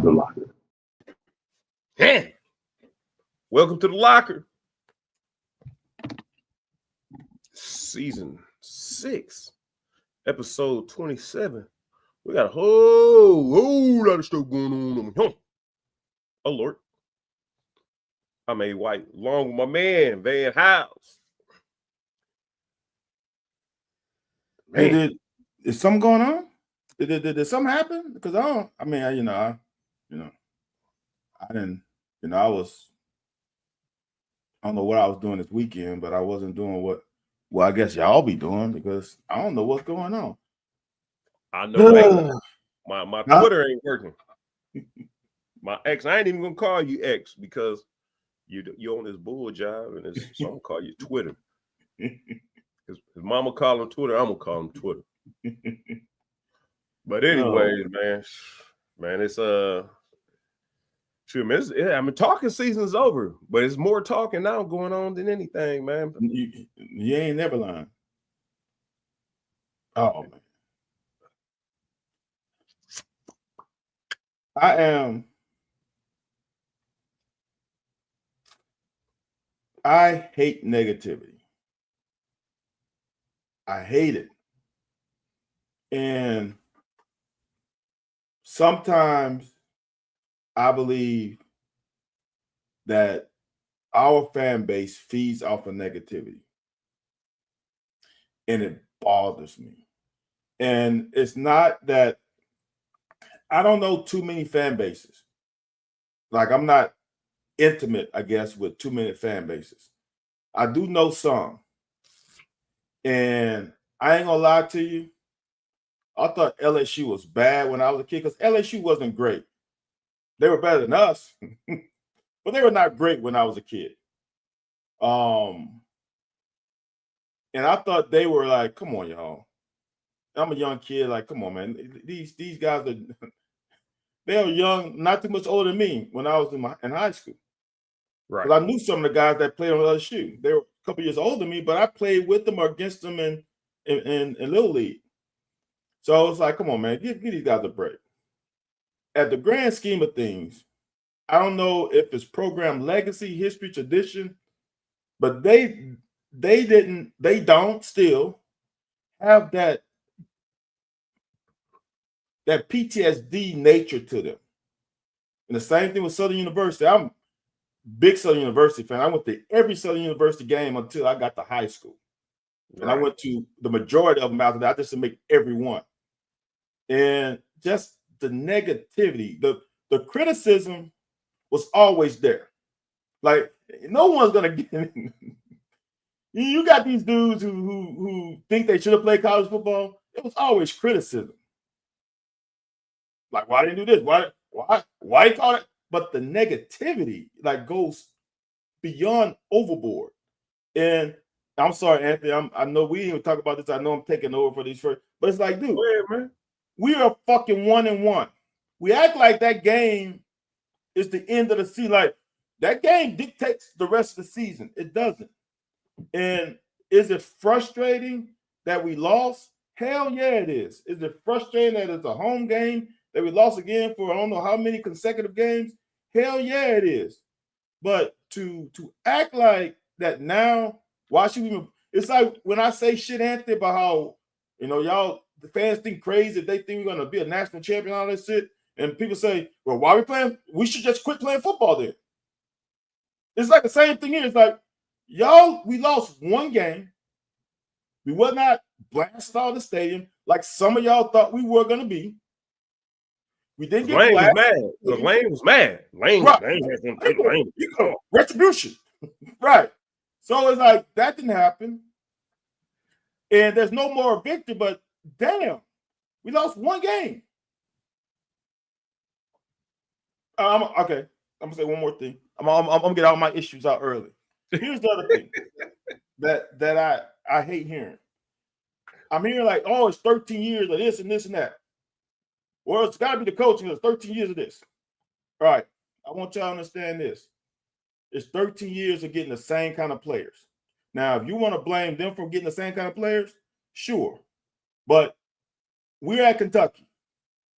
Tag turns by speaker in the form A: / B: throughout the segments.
A: the locker.
B: Welcome to the locker. Season 6, episode 27. We got a whole lot of stuff going on. Oh, Lord. I'm A. White, along with my man, Van House.
C: Man. Is something going on? Did something happen? Because I didn't, I don't know what I was doing this weekend, but I wasn't doing what, I guess y'all be doing, because I don't know what's going on.
B: I know my Twitter ain't working. My ex, I ain't even gonna call you ex because you on this bull job, and so I'm gonna call you Twitter. His mama call him Twitter, I'm gonna call him Twitter. But anyways, man, it's talking season's over, but it's more talking now going on than anything, man.
C: You ain't never lying. Oh man. I hate negativity. I hate it. And sometimes I believe that our fan base feeds off of negativity. And it bothers me. And it's not that I don't know too many fan bases. Like, I'm not intimate, I guess, with too many fan bases. I do know some. And I ain't gonna lie to you. I thought LSU was bad when I was a kid, because LSU wasn't great. They were better than us, but they were not great when I was a kid. And I thought they were like, come on, y'all. I'm a young kid, like, come on, man. These guys they were young, not too much older than me when I was in high school.
B: Right.
C: Because I knew some of the guys that played on LSU. They were a couple years older than me, but I played with them or against them in Little League. So I was like, come on, man, give these guys a break. At the grand scheme of things, I don't know if it's program legacy, history, tradition, but they don't still have that PTSD nature to them. And the same thing with Southern University. I'm a big Southern University fan. I went to every Southern University game until I got to high school. Right. And I went to the majority of them after that. I just to make every one. And just the negativity, the criticism was always there. Like, no one's gonna get in. You got these dudes who think they should have played college football. It was always criticism. Like, why didn't you do this? Why call it? But the negativity like goes beyond overboard. And I'm sorry, Anthony. I know we didn't even talk about this. I know I'm taking over for these first, but it's like, dude,
B: go ahead, man.
C: We are fucking 1-1. We act like that game is the end of the season. Like, that game dictates the rest of the season. It doesn't. And is it frustrating that we lost? Hell yeah, it is. Is it frustrating that it's a home game that we lost again for I don't know how many consecutive games? Hell yeah, it is. But to act like that now, why should we even? It's like when I say shit, Anthony, about how, y'all, the fans think crazy if they think we're going to be a national champion, all that shit. And people say, well, why are we playing? We should just quit playing football then. It's like the same thing here. It's like, y'all, we lost one game. We were not blasted out of the stadium like some of y'all thought we were going to be. We didn't get blasted.
B: Lane was mad. Lane
C: retribution. Right. So it's like, that didn't happen. And there's no more victory, but damn, we lost one game. Okay, I'm gonna say one more thing. I'm gonna get all my issues out early. Here's the other thing that I hate hearing. I'm hearing like, oh, it's 13 years of this and this and that. Well, it's got to be the coaching. It's 13 years of this. All right, I want y'all to understand this. It's 13 years of getting the same kind of players. Now, if you want to blame them for getting the same kind of players, sure. But we're at Kentucky.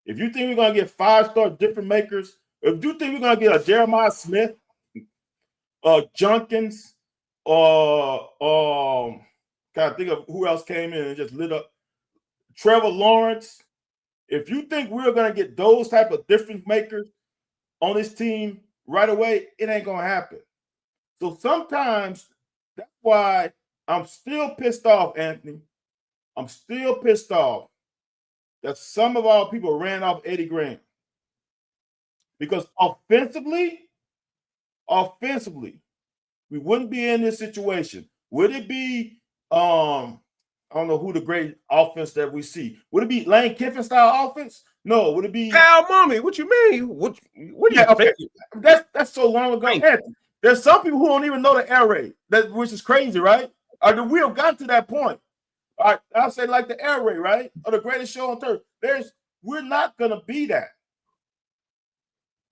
C: If you think we're gonna get 5-star difference makers, if you think we're gonna get a Jeremiah Smith, Junkins, kind of think of who else came in and just lit up. Trevor Lawrence. If you think we're gonna get those type of difference makers on this team right away, it ain't gonna happen. So sometimes that's why I'm still pissed off, Anthony. I'm still pissed off that some of our people ran off Eddie Graham. Because offensively, we wouldn't be in this situation. Would it be I don't know who the great offense that we see. Would it be Lane Kiffin style offense? No. Would it be
B: Kyle Mommy? What you mean? What do you
C: okay.
B: think?
C: That's so long ago. Anthony, there's some people who don't even know the air raid, which is crazy, right? We have gotten to that point. All right, I'll say like the air raid, right? Or the greatest show on turf. We're not gonna be that.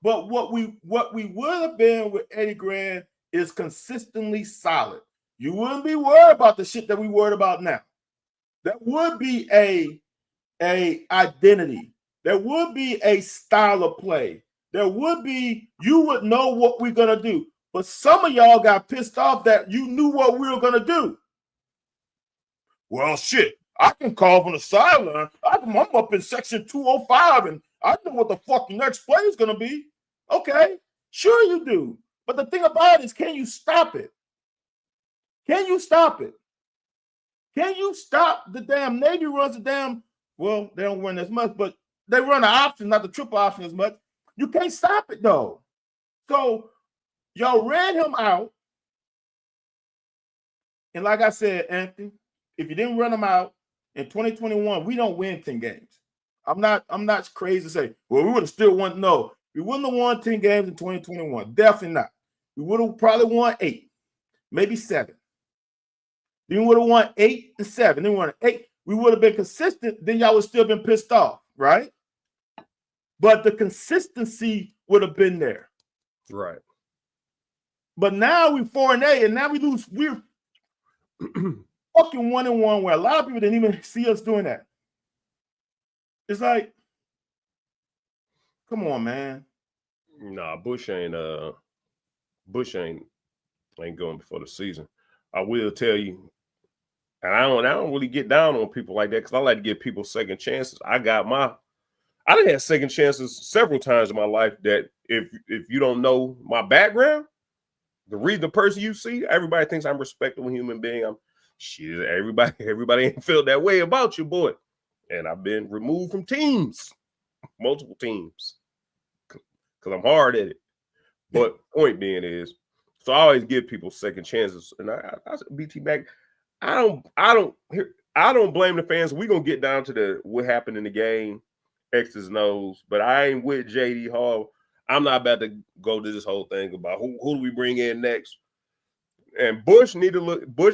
C: But what we would have been with Eddie Graham is consistently solid. You wouldn't be worried about the shit that we worried about now. That would be a identity. There would be a style of play. There would be, you would know what we're gonna do. But some of y'all got pissed off that you knew what we were gonna do. Well, shit, I can call from the sideline. I'm up in section 205 and I know what the fucking next play is gonna be. Okay, sure you do. But the thing about it is, can you stop it? Can you stop it? Can you stop the damn Navy runs the damn, well, they don't run as much, but they run the option, not the triple option as much. You can't stop it though. So y'all ran him out. And like I said, Anthony, if you didn't run him out in 2021, we don't win 10 games. I'm not crazy to say, well, we would have still won. No, we wouldn't have won 10 games in 2021. Definitely not. We would have probably won 8, maybe 7. Then we would have won 8 and 7. Then we won 8. We would have been consistent. Then y'all would still been pissed off, right? But the consistency would have been there.
B: Right.
C: But now we're 4-8, and now we lose. We're fucking 1-1, where a lot of people didn't even see us doing that. It's like, come on, man.
B: Nah, Bush ain't going before the season. I will tell you, and I don't really get down on people like that because I like to give people second chances. I done had second chances several times in my life that if you don't know my background, the person you see, everybody thinks I'm a respectable human being. Everybody ain't felt that way about you, boy. And I've been removed from teams, multiple teams, because I'm hard at it. But point being is, so I always give people second chances. And I BT back, I don't blame the fans. We're gonna get down to what happened in the game, X's and O's, but I ain't with JD Hall. I'm not about to go to this whole thing about who do we bring in next. And Bush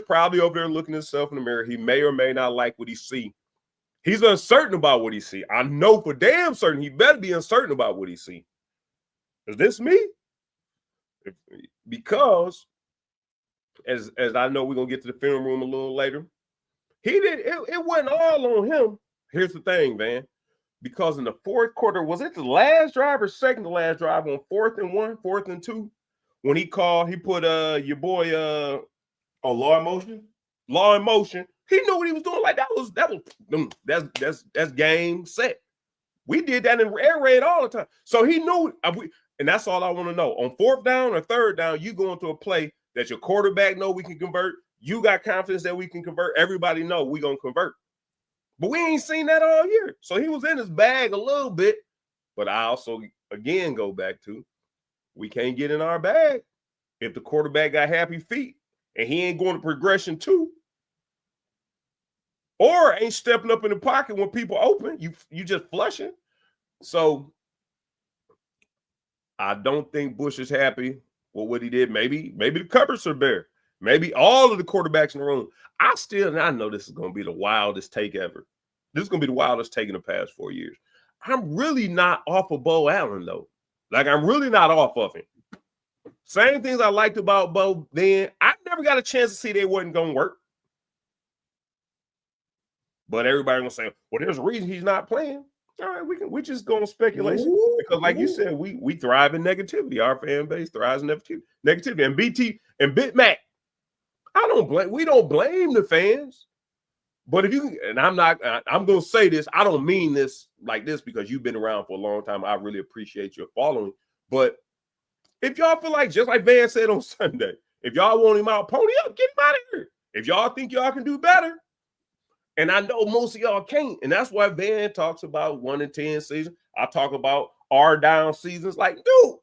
B: probably over there looking at himself in the mirror. He may or may not like what he see. He's uncertain about what he see. I know for damn certain he better be uncertain about what he see. Is this me? Because as I know, we're gonna get to the film room a little later. It wasn't all on him. Here's the thing, man. Because in the fourth quarter, was it the last drive or second to last drive on 4th and 1, 4th and 2? When he put your boy
C: Law in motion.
B: Law in motion. He knew what he was doing. Like that's game set. We did that in air raid all the time. So he knew, and that's all I want to know. On 4th down or 3rd down, you go into a play that your quarterback know we can convert. You got confidence that we can convert. Everybody know we gonna convert. But we ain't seen that all year. So he was in his bag a little bit. But I also, again, go back to, we can't get in our bag if the quarterback got happy feet and he ain't going to progression 2. Or ain't stepping up in the pocket when people open. You just flushing. So I don't think Bush is happy with what he did. Maybe the cupboards are bare. Maybe all of the quarterbacks in the room. I know this is going to be the wildest take ever. This is going to be the wildest take in the past 4 years. I'm really not off of Bo Allen, though. Like, I'm really not off of him. Same things I liked about Bo then. I never got a chance to see they wasn't going to work. But everybody going to say, well, there's a reason he's not playing. All right, we just go on speculation because, like you said, we thrive in negativity. Our fan base thrives in negativity. And BT and Bit Mac, we don't blame the fans. But if you and I'm gonna say this, I don't mean this like this because you've been around for a long time. I really appreciate your following. But if y'all feel like, just like Van said on Sunday, if y'all want him out, pony up, get him out of here. If y'all think y'all can do better, and I know most of y'all can't, and that's why Van talks about 1 in 10 seasons. I talk about R down seasons. Like, dude,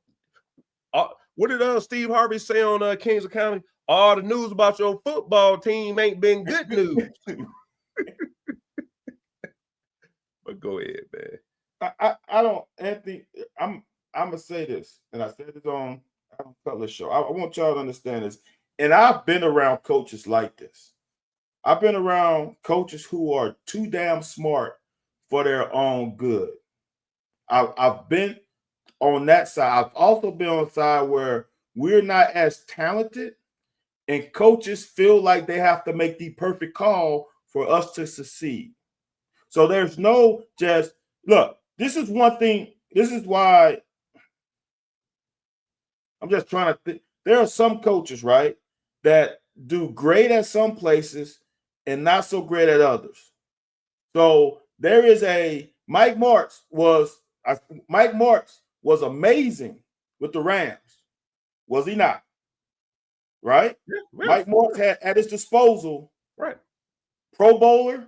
B: what did Steve Harvey say on Kings of County? All the news about your football team ain't been good news. But go ahead, man.
C: I don't, Anthony. I'm gonna say this, and I said it on Adam Cutler's show. I want y'all to understand this, and I've been around coaches like this. I've been around coaches who are too damn smart for their own good. I've been on that side. I've also been on the side where we're not as talented, and coaches feel like they have to make the perfect call for us to succeed. So there's no just look. This is one thing. This is why I'm just trying to think. There are some coaches, right, that do great at some places and not so great at others. So there is Mike Martz was amazing with the Rams, was he not? Right?
B: Yeah,
C: Mike Martz had at his disposal,
B: right,
C: Pro Bowler,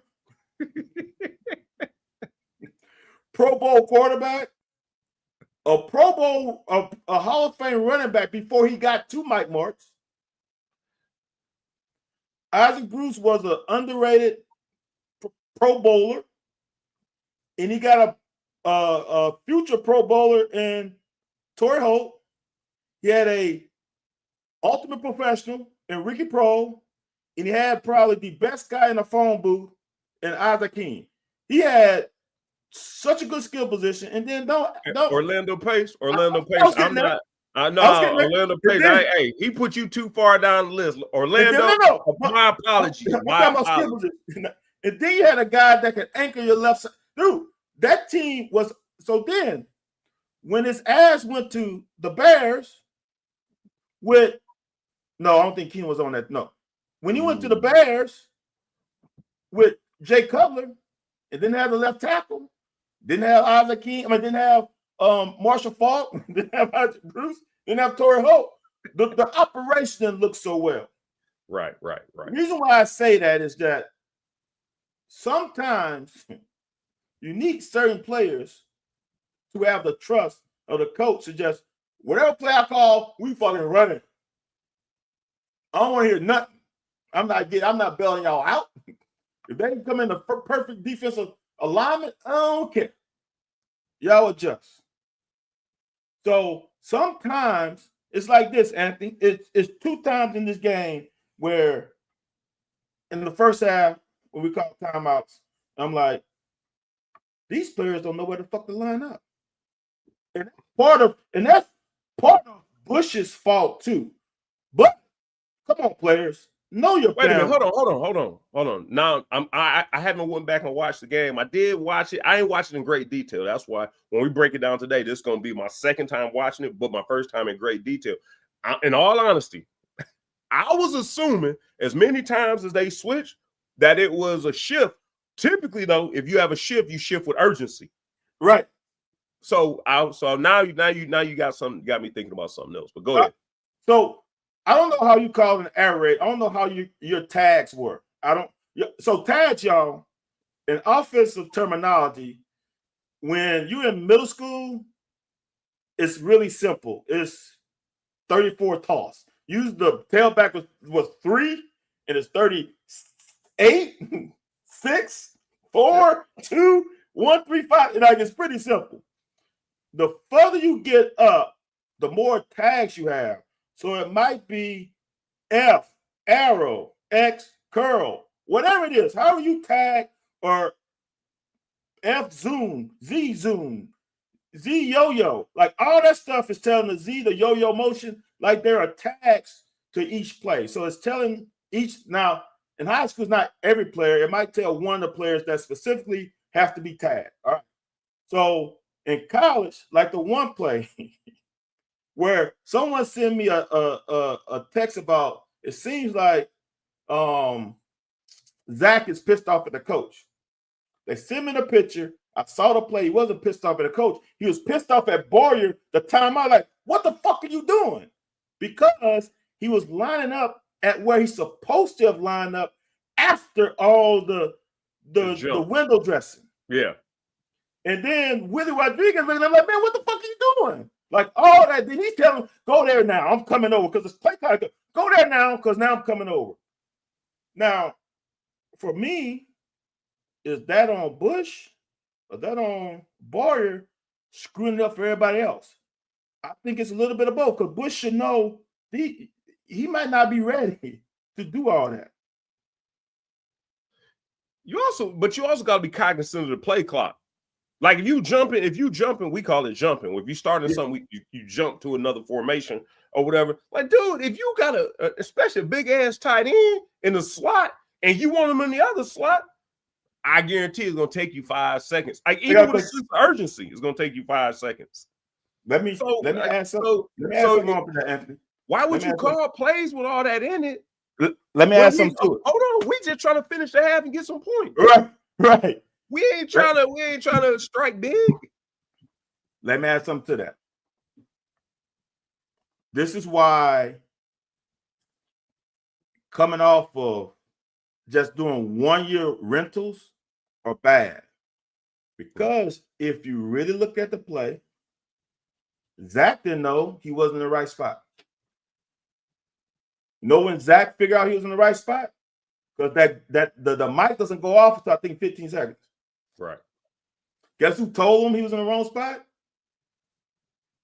C: Pro Bowl quarterback, a Pro Bowl, a Hall of Fame running back before he got to Mike Martz. Isaac Bruce was an underrated Pro Bowler, and he got a future Pro Bowler in Torrey Holt. He had a ultimate professional in Ricky Prohl, and he had probably the best guy in the phone booth in Isaac King. He had such a good skill position, and then don't
B: Orlando Pace.
C: Orlando Pace.
B: Hey, he put you too far down the list. Orlando, my apologies. My apologies.
C: And then you had a guy that could anchor your left side. Dude, that team was so then when his ass went to the Bears I don't think King was on that. No. When he went to the Bears with Jay Cutler and didn't have the left tackle, didn't have Isaac King, didn't have Marshall Faulk, didn't have Isaac Bruce, didn't have Torrey Holt. The operation didn't look so well.
B: Right.
C: The reason why I say that is that sometimes you need certain players to have the trust of the coach to just, whatever play I call, we fucking run it. I don't want to hear nothing. I'm not bailing y'all out. If they can come in the perfect defensive alignment, I don't care. Y'all adjust. So sometimes it's like this, Anthony. It's 2 times in this game where in the first half, when we call timeouts, I'm like, these players don't know where the fuck to line up. And that's part of Bush's fault too. But come on, players. Know your
B: Wait a minute. Hold on. Now I haven't went back and watched the game. I did watch it. I ain't watching in great detail. That's why when we break it down today, this is gonna be my second time watching it, but my first time in great detail. In all honesty, I was assuming as many times as they switched that it was a shift. Typically, though, if you have a shift, you shift with urgency.
C: Right.
B: So now you got me thinking about something else. But go ahead.
C: So I don't know how you call an air raid. I don't know how your tags work. So tags, y'all, in offensive terminology, when you're in middle school, it's really simple. It's 34 toss. Use the tailback was 3, and it's 38, 6, 4, 2, 1, 3, 5. And it's pretty simple. The further you get up, the more tags you have. So it might be F, arrow, X, curl, whatever it is. However you tag, or F zoom, Z yo-yo. Like all that stuff is telling the Z, the yo-yo motion, like there are tags to each play. So it's telling each. Now, in high school, it's not every player. It might tell one of the players that specifically have to be tagged. All right. So in college, like the one play where someone sent me a text about it seems like Zach is pissed off at the coach. They sent me the picture. I saw the play. He wasn't pissed off at the coach. He was pissed off at Boyer the time out. Like, what the fuck are you doing? Because he was lining up at where he's supposed to have lined up after all the window dressing.
B: Yeah.
C: And then Willie Rodriguez looking at him like, man, what the fuck are you doing? Like all that. Then he's telling him, go there now. I'm coming over because it's play clock. Go there now because now I'm coming over. Now, for me, is that on Bush or that on Boyer screwing it up for everybody else? I think it's a little bit of both because Bush should know he might not be ready to do all that.
B: You also got to be cognizant of the play clock. Like if you jumping, we call it jumping. If you starting something, you jump to another formation or whatever. Like, dude, if you got especially a big ass tight end in the slot and you want him in the other slot, I guarantee it's gonna take you 5 seconds. Like even with a sense of urgency, it's gonna take you 5 seconds.
C: Let me add something. Let me add something on that, Anthony.
B: Why would you call plays with all that in it?
C: Let me add something to it.
B: Hold on, we just trying to finish the half and get some points.
C: Right.
B: We ain't trying to strike big.
C: Let me add something to that. This is why coming off of just doing 1 year rentals are bad. Because if you really look at the play, Zach didn't know he wasn't in the right spot. Know when Zach figured out he was in the right spot? Because the mic doesn't go off until I think 15 seconds.
B: Right.
C: Guess who told him he was in the wrong spot?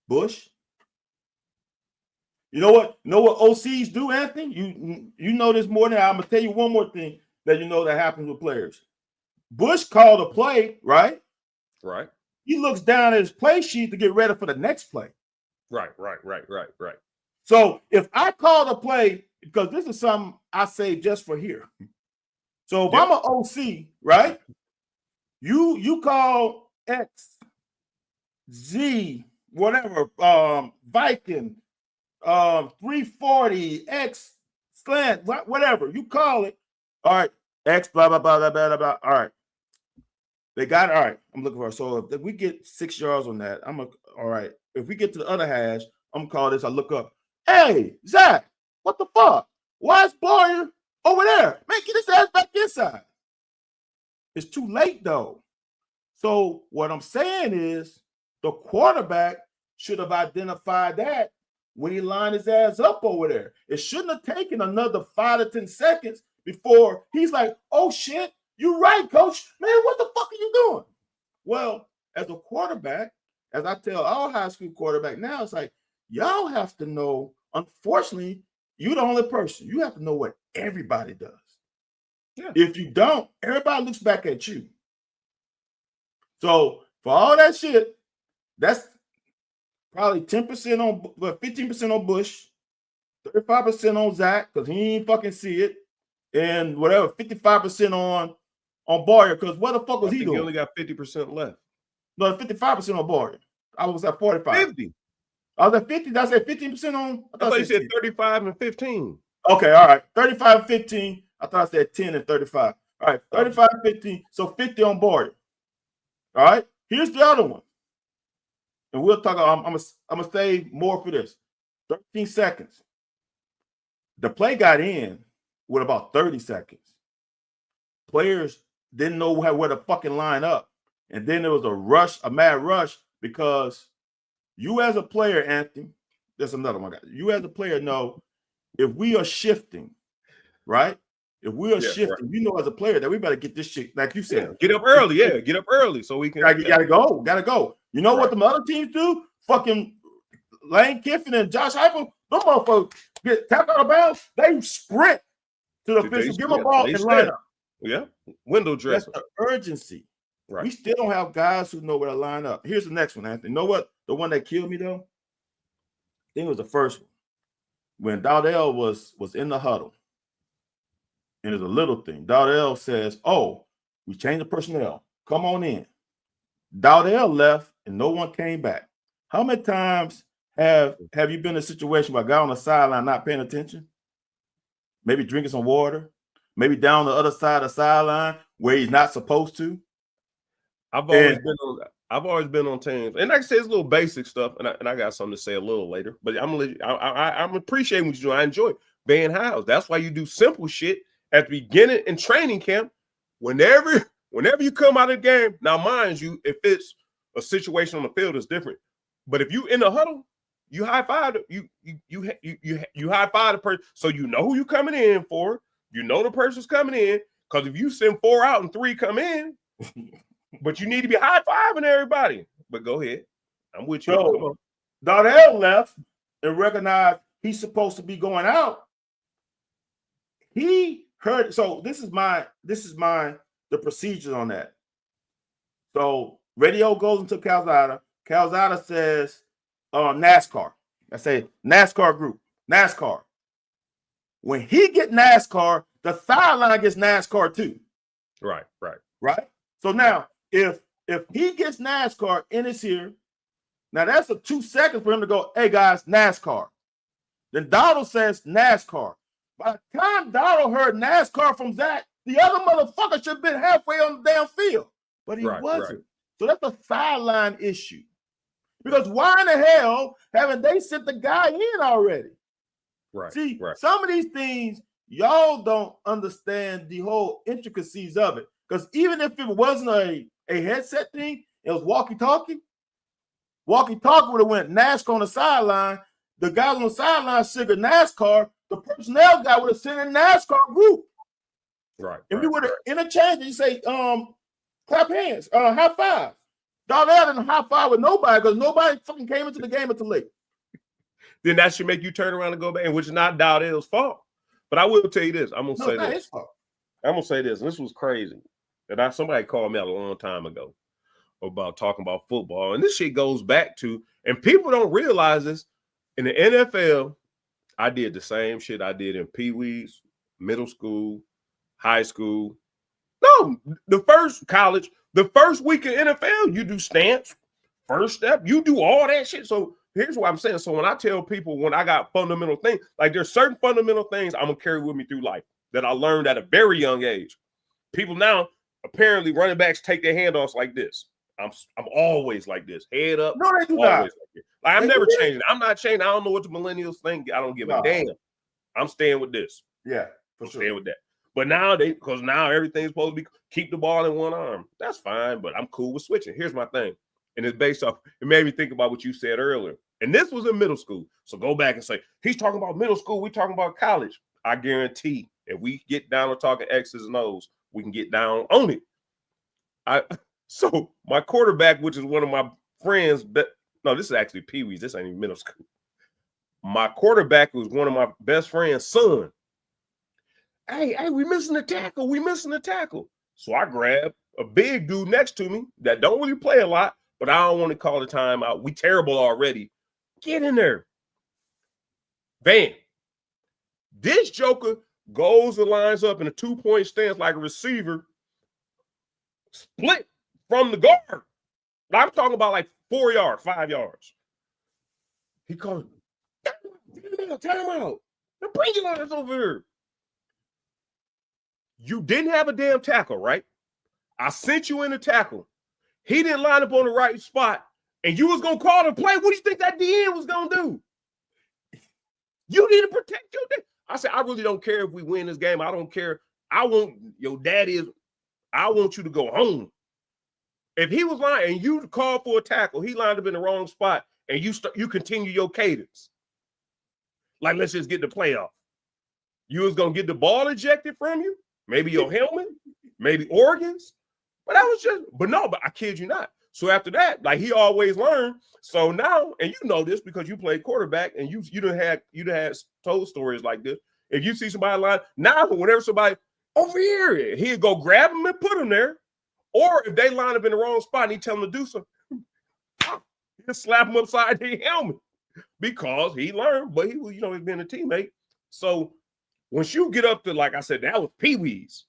C: Bush. You know what OCs do, Anthony? You know this more than I'm gonna tell you one more thing that you know that happens with players. Bush called a play, right?
B: Right.
C: He looks down at his play sheet to get ready for the next play.
B: Right.
C: So if I call a play, because this is something I say just for here. So if I'm an OC, right? You call X, Z, whatever, Viking, 340, X, slant, whatever. You call it. All right, X, blah, blah, blah, blah, blah, blah. All right. They got it. All right. I'm looking for it. So if we get 6 yards on that, all right. If we get to the other hash, I'm gonna call this. I look up. Hey, Zach, what the fuck? Why is Boyer over there? Man, get his ass back inside. It's too late though. So what I'm saying is the quarterback should have identified that when he lined his ass up over there. It shouldn't have taken another 5 to 10 seconds before he's like, oh shit, you're right, coach. Man, what the fuck are you doing? Well, as a quarterback, as I tell all high school quarterback now, it's like, y'all have to know, unfortunately, you're the only person. You have to know what everybody does. Yeah. If you don't, everybody looks back at you. So for all that shit, that's probably 10% on, 15% on Bush, 35% on Zach, because he ain't fucking see it, and whatever, 55% on Boyer, because what the fuck was he doing?
B: He only got 50% left.
C: No, 55% on Boyer. I was at 45.
B: 50.
C: I was at 50. Did I say 15% on?
B: I thought you said 35 and 15.
C: Okay, all right. 35 and 15. I thought I said 10 and 35. All right, 35 and 15. So 50 on Boyer. All right. Here's the other one. And we'll talk. I'm gonna save more for this. 13 seconds. The play got in with about 30 seconds. Players didn't know where to fucking line up. And then there was a mad rush, because you as a player, Anthony, there's another one. You as a player know if we are shifting, right? If we are shifting, right, you know as a player that we better get this shit, like you said.
B: Get up early, get up early so we can.
C: Gotta go. You know what the other teams do? Fucking Lane Kiffin and Josh Heupel, them motherfuckers get tapped out of bounds. They sprint to the official, give them a ball and line up.
B: Yeah, window dressing.
C: That's the urgency.
B: Right.
C: We still don't have guys who know where to line up. Here's the next one, Anthony. You know what? The one that killed me though, I think it was the first one. When Dowdell was in the huddle. And it's a little thing. Dowdell says, oh, we changed the personnel. Come on in. Dowdell left and no one came back. How many times have you been in a situation where a guy on the sideline not paying attention? Maybe drinking some water, maybe down the other side of the sideline where he's not supposed to.
B: I've always been on teams, and like I said, it's little basic stuff, and I got something to say a little later. But I'm gonna let you, I'm appreciating what you do. I enjoy being housed. That's why you do simple shit at the beginning in training camp. Whenever you come out of the game, now mind you, if it's a situation on the field, it's different. But if you in the huddle, you high five you high five the person, so you know who you coming in for. You know the person's coming in, because if you send 4 out and 3 come in. But you need to be high-fiving everybody. But go ahead. I'm with you.
C: So,
B: come on.
C: Dardell left and recognized he's supposed to be going out. He heard. So this is the procedure on that. So radio goes into Calzada. Calzada says NASCAR. I say NASCAR group. NASCAR. When he get NASCAR, the sideline gets NASCAR too.
B: Right.
C: So now, if he gets NASCAR in his ear, now that's a 2 seconds for him to go, hey guys, NASCAR. Then Donald says NASCAR. By the time Donald heard NASCAR from Zach, the other motherfucker should have been halfway on the damn field. But he wasn't. Right. So that's a sideline issue. Because why in the hell haven't they sent the guy in already?
B: Right.
C: See, some of these things, y'all don't understand the whole intricacies of it. Because even if it wasn't a headset thing, it was walkie-talkie. Walkie-talkie would have went NASCAR on the sideline. The guys on the sideline said NASCAR. The personnel guy would have sent a NASCAR group.
B: Right.
C: And we would have interchanged. You say, clap hands, high five. Dardell didn't high five with nobody because nobody fucking came into the game until late.
B: Then that should make you turn around and go back, which is not Dowdell's fault. But I will tell you this. I'm gonna say this. And this was crazy. That somebody called me out a long time ago about talking about football. And this shit goes back to, and people don't realize this, in the NFL, I did the same shit I did in Pee-wees, middle school, high school. No, the first college, the first week of NFL, you do stance, first step, you do all that shit. So here's what I'm saying. So when I tell people when I got fundamental things, like there's certain fundamental things I'm going to carry with me through life that I learned at a very young age. People now, apparently running backs take their handoffs like this. I'm always like this. Head up.
C: No, they do not.
B: Like this. Like, I'm never changing. I'm not changing. I don't know what the millennials think. I don't give a damn. I'm staying with this.
C: Yeah, for
B: sure. Staying with that. But now because now everything's supposed to be keep the ball in one arm. That's fine, but I'm cool with switching. Here's my thing. And it's based off, it made me think about what you said earlier. And this was in middle school. So go back and say, he's talking about middle school. We're talking about college. I guarantee if we get down to talking X's and O's, we can get down on it. So my quarterback, which is one of my friends, this is actually Pee-wees. This ain't even middle school. My quarterback was one of my best friend's son. Hey, we missing the tackle. We missing the tackle. So I grabbed a big dude next to me that don't really play a lot, but I don't want to call the timeout. We terrible already. Get in there. Bam. This joker goes and lines up in a 2-point stance like a receiver, split from the guard. I'm talking about like 4 yards, 5 yards. He calls, time out. Now bring your ass over here. You didn't have a damn tackle, right? I sent you in a tackle. He didn't line up on the right spot, and you was going to call the play. What do you think that DN was going to do? You need to protect your day. I said, I really don't care if we win this game. I don't care. I want your daddy I want you to go home. If he was lying and you called for a tackle, he lined up in the wrong spot, and you continue your cadence. Like, let's just get the playoff. You was going to get the ball ejected from you, maybe your helmet, maybe organs. But I kid you not. So after that, like he always learned. So now, and you know this because you played quarterback and you'd have told stories like this. If you see somebody line, now whenever somebody over here, he'd go grab him and put him there. Or if they line up in the wrong spot and he tell them to do something, he'll slap him upside the helmet because he learned, but he was, he's been a teammate. So once you get up to, like I said, that was Pee-wees,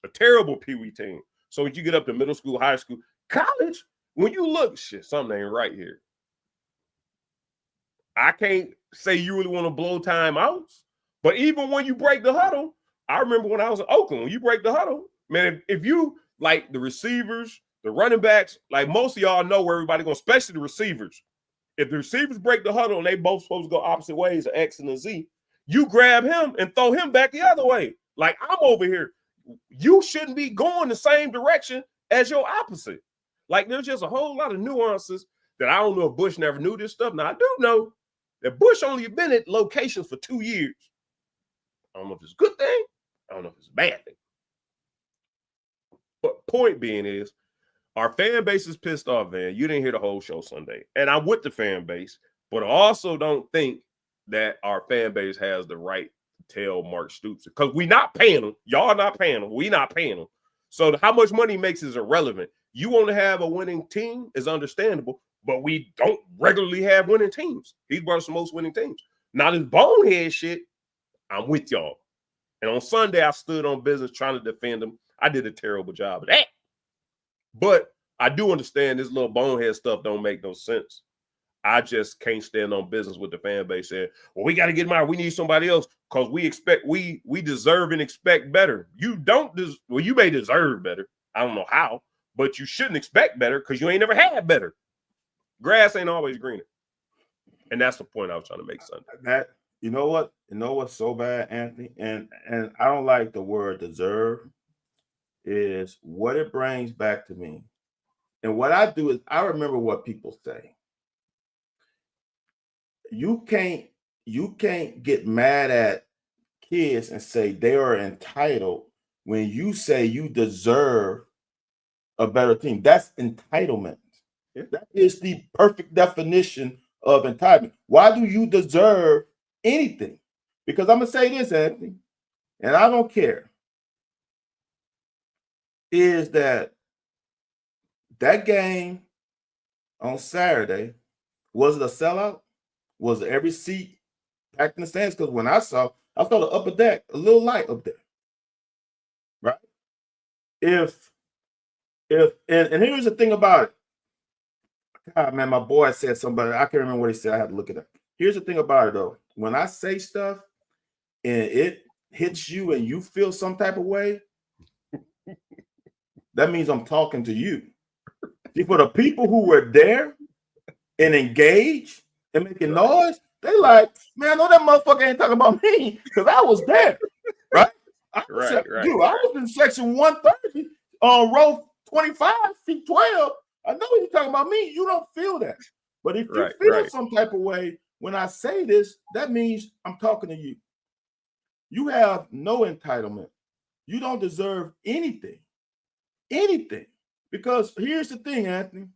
B: a terrible Pee-wee team. So when you get up to middle school, high school, college, when you look, shit, something ain't right here. I can't say you really want to blow timeouts, but even when you break the huddle, I remember when I was in Oakland, when you break the huddle, man, if you like the receivers, the running backs, like most of y'all know where everybody going, especially the receivers. If the receivers break the huddle and they both supposed to go opposite ways, of X and a Z, you grab him and throw him back the other way. Like I'm over here. You shouldn't be going the same direction as your opposite. Like there's just a whole lot of nuances that I don't know if Bush never knew this stuff. Now I do know that Bush only been at locations for 2 years. I don't know if it's a good thing. I don't know if it's a bad thing. But point being is, our fan base is pissed off, man. You didn't hear the whole show Sunday. And I'm with the fan base, but I also don't think that our fan base has the right to tell Mark Stoops, because we not paying him. Y'all not paying him. We not paying him. So how much money he makes is irrelevant. You want to have a winning team is understandable, but we don't regularly have winning teams. He's brought us the most winning teams. Now this bonehead shit, I'm with y'all. And on Sunday, I stood on business trying to defend him. I did a terrible job of that. But I do understand this little bonehead stuff don't make no sense. I just can't stand on business with the fan base saying, well, we got to get him out. We need somebody else because we deserve and expect better. You don't well, you may deserve better. I don't know how, but you shouldn't expect better because you ain't never had better. Grass ain't always greener. And that's the point I was trying to make Sunday.
C: That you know what's so bad, Anthony? And I don't like the word deserve, is what it brings back to me. And what I do is I remember what people say. You can't get mad at kids and say they are entitled when you say you deserve a better team. That's entitlement.
B: Yeah.
C: That is the perfect definition of entitlement. Why do you deserve anything? Because I'm gonna say this, Anthony, and I don't care, is that game on Saturday, was it a sellout? Was every seat packed in the stands? Because when I saw the upper deck a little light up there, right? If and here's the thing about it. God, man, my boy said somebody, I can't remember what he said. I had to look it up. Here's the thing about it, though. When I say stuff and it hits you and you feel some type of way, that means I'm talking to you. See, for the people who were there and engaged and making noise, they like, man, no, that motherfucker ain't talking about me because I was there, right? I was in section 130 on row 25, seat 12. I know you're talking about me. You don't feel that. But if you feel some type of way when I say this, that means I'm talking to you. You have no entitlement. You don't deserve anything. Anything. Because here's the thing, Anthony.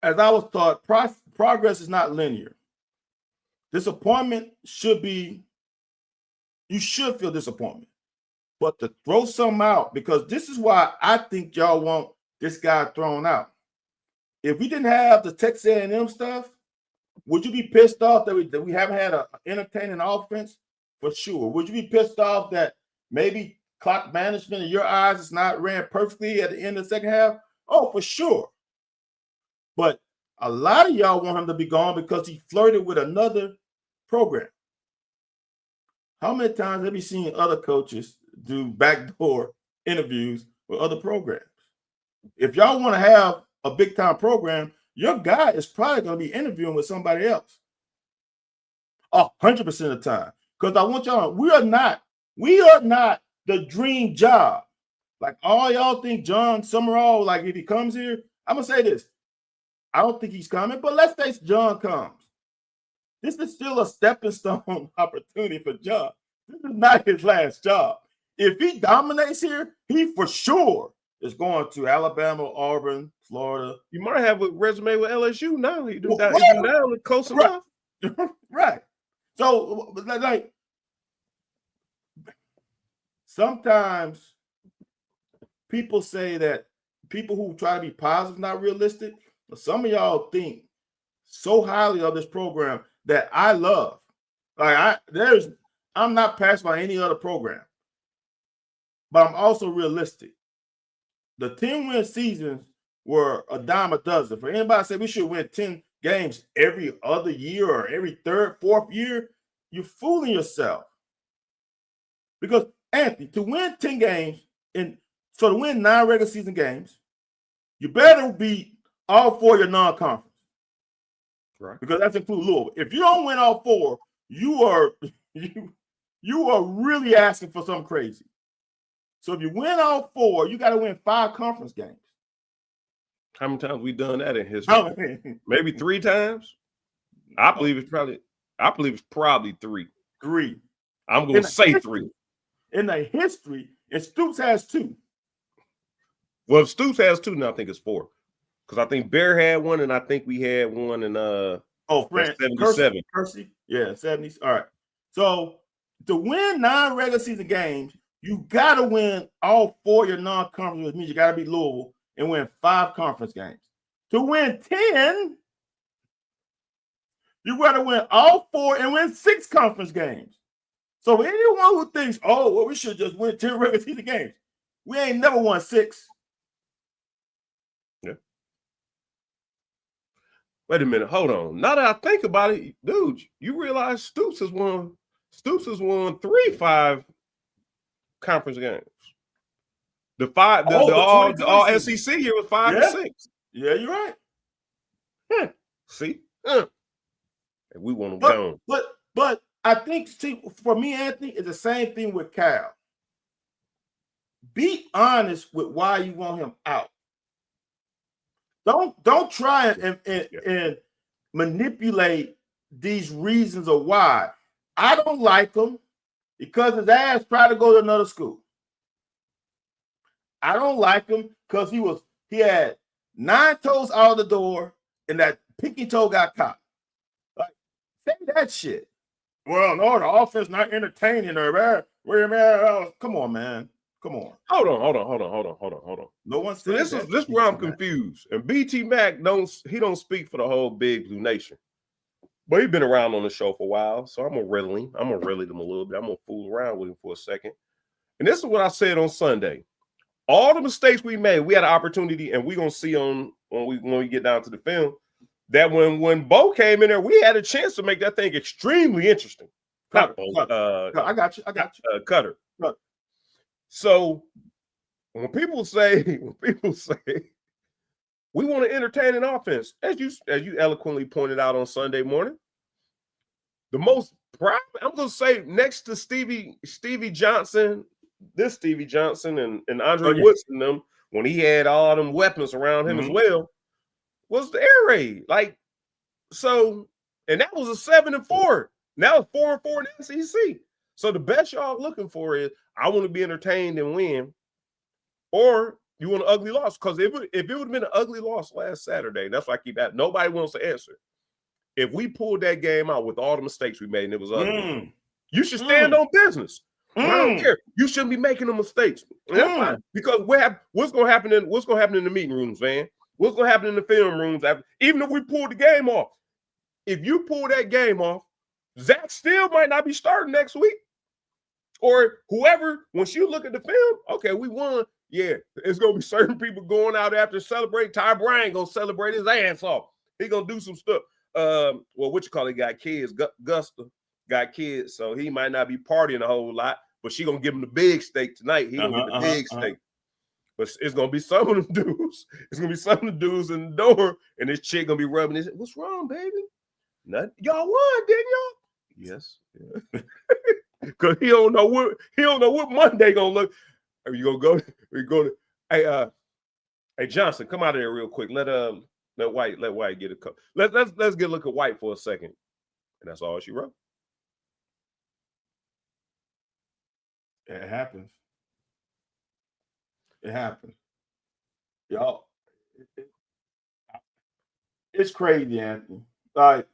C: As I was taught, progress is not linear. Disappointment should be, you should feel disappointment. But to throw something out, because this is why I think y'all want this guy thrown out. If we didn't have the Texas A&M stuff, would you be pissed off that we haven't had an entertaining offense? For sure. Would you be pissed off that maybe clock management in your eyes is not ran perfectly at the end of the second half? Oh, for sure. But a lot of y'all want him to be gone because he flirted with another program. How many times have you seen other coaches do backdoor interviews with other programs? If y'all want to have a big time program, your guy is probably going to be interviewing with somebody else 100% of the time. Because I want y'all, we are not the dream job. Like all y'all think John Summerall, like if he comes here, I'm gonna say this. I don't think he's coming, but let's say John comes. This is still a stepping stone opportunity for John. This is not his last job. If he dominates here, he for sure is going to Alabama, Auburn, Florida.
B: You might have a resume with LSU now. You do now close enough.
C: Right. So, like, sometimes people say that people who try to be positive not realistic. But some of y'all think so highly of this program that I love. Like I'm not passed by any other program, but I'm also realistic. The 10-win seasons were a dime a dozen. For anybody to say we should win 10 games every other year or every third, fourth year, you're fooling yourself. Because, Anthony, to win 10 games, to win 9 regular season games, you better beat all 4 of your non-conference.
B: Right.
C: Because that's including Louisville. If you don't win all 4, you are really asking for something crazy. So if you win all 4, you got to win 5 conference games.
B: How many times we done that in history? Maybe 3 times. I believe it's probably 3.
C: 3.
B: I'm going to say 3.
C: In the history, and Stoops has 2.
B: Well, if Stoops has 2, now I think it's 4. Because I think Bear had 1, and I think we had 1 in 77.
C: Kersey? Yeah, 70s. All right. So to win 9 regular season games, you got to win all 4 of your non-conference, which means you got to beat Louisville and win 5 conference games. To win 10, you got to win all 4 and win 6 conference games. So anyone who thinks, oh, well, we should just win 10 regular season games, we ain't never won 6.
B: Yeah. Wait a minute. Hold on. Now that I think about it, dude, you realize Stoops has won 3-5 conference games. The all SEC year was 5 and 6.
C: Yeah, you're right.
B: See, and we want them gone.
C: But I think, for me, Anthony, it's the same thing with Cal. Be honest with why you want him out. Don't try and manipulate these reasons of why. I don't like him because his ass tried to go to another school. I don't like him because he had 9 toes out of the door and that pinky toe got caught. Like, say that shit. Well, no, the offense not entertaining or come on, man. Come on.
B: Hold on.
C: No one said
B: this is where I'm confused. And BT Mac don't speak for the whole Big Blue Nation. But he's been around on the show for a while, so I'm gonna rally him a little bit. I'm gonna fool around with him for a second. And this is what I said on Sunday. All the mistakes we made, we had an opportunity, and we're gonna see when we get down to the film, that when Bo came in there, we had a chance to make that thing extremely interesting.
C: Cutter. I got you.
B: Cutter. So when people say we want to entertain an offense, as you eloquently pointed out on Sunday morning, the most I'm gonna say next to Stevie Johnson, and Andre Woodson, them when he had all them weapons around him as well, was the air raid. Like, so, and that was a 7-4. Now it's 4-4 in the SEC. So the best y'all looking for is I want to be entertained and win, or you want an ugly loss. Because if it would have been an ugly loss last Saturday, that's why I keep asking. Nobody wants to answer. If we pulled that game out with all the mistakes we made and it was ugly, you should stand on business. I don't care. You shouldn't be making the mistakes. And that's fine. Because what's gonna happen in the meeting rooms, man? What's gonna happen in the film rooms even if we pull the game off? If you pull that game off, Zach still might not be starting next week. Or whoever, once you look at the film, okay, we won. Yeah, it's gonna be certain people going out after celebrate. Ty Bryan gonna celebrate his ass off. He gonna do some stuff. He got kids. Gusta got kids, so he might not be partying a whole lot, but she gonna give him the big steak tonight. He gonna get the big steak. But it's gonna be some of them dudes. It's gonna be some of the dudes in the door, and this chick gonna be rubbing his. What's wrong, baby? Nothing. Y'all won, didn't y'all? Yes. Yeah. Because he don't know what Monday gonna look. Are you gonna go? We go to hey Johnson, come out of there real quick. Let White get a cup. Let's get a look at White for a second. And that's all she wrote.
C: It happens. It happens. Y'all, it's crazy, Anthony. Like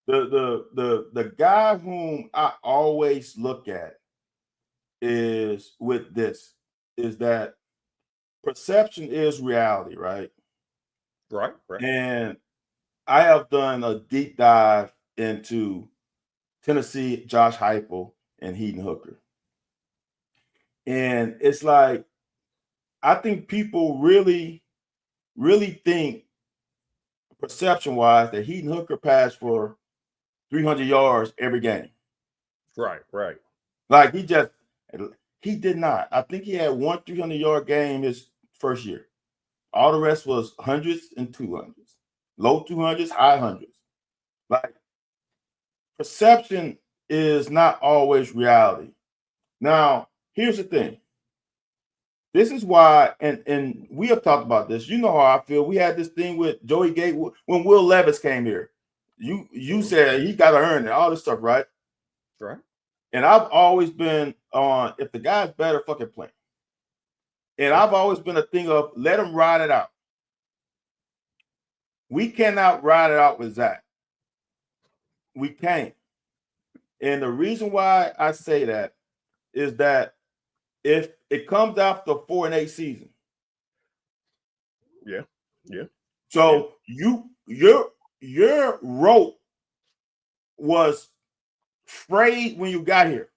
C: the guy whom I always look at is that perception is reality, right?
B: Right.
C: And I have done a deep dive into Tennessee, Josh Heupel, and Hendon Hooker. And it's like I think people really, really think perception-wise that Heaton Hooker passed for 300 yards every game.
B: Right.
C: Like he did not. I think he had one 300-yard game his first year. All the rest was hundreds and 200s, low 200s, high hundreds. Like perception is not always reality. Now, here's the thing. This is why, and we have talked about this. You know how I feel. We had this thing with Joey Gate when Will Levis came here. You said he got to earn it, all this stuff, right?
B: Right.
C: And I've always been on if the guy's better, fucking play. And I've always been a thing of let him ride it out. We cannot ride it out with Zach. We can't. And the reason why I say that is that if it comes after 4-8 season.
B: Yeah.
C: So your rope was frayed when you got here.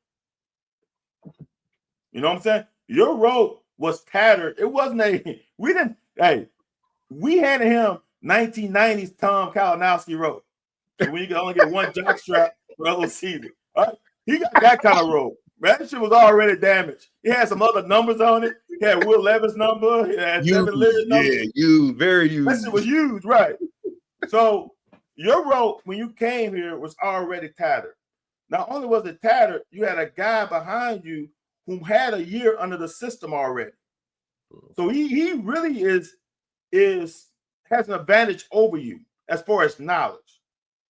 C: You know what I'm saying? Your rope was tattered. It wasn't we handed him 1990s Tom Kalinowski rope. So when you can only get one jock strap for the whole season. All right? He got that kind of rope. That shit was already damaged. He had some other numbers on it. He had Will Levis' number. He had Devin Leary's number.
B: Yeah, very huge.
C: That shit was huge, right? So your rope, when you came here, was already tattered. Not only was it tattered, you had a guy behind you who had a year under the system already. So he really has an advantage over you as far as knowledge.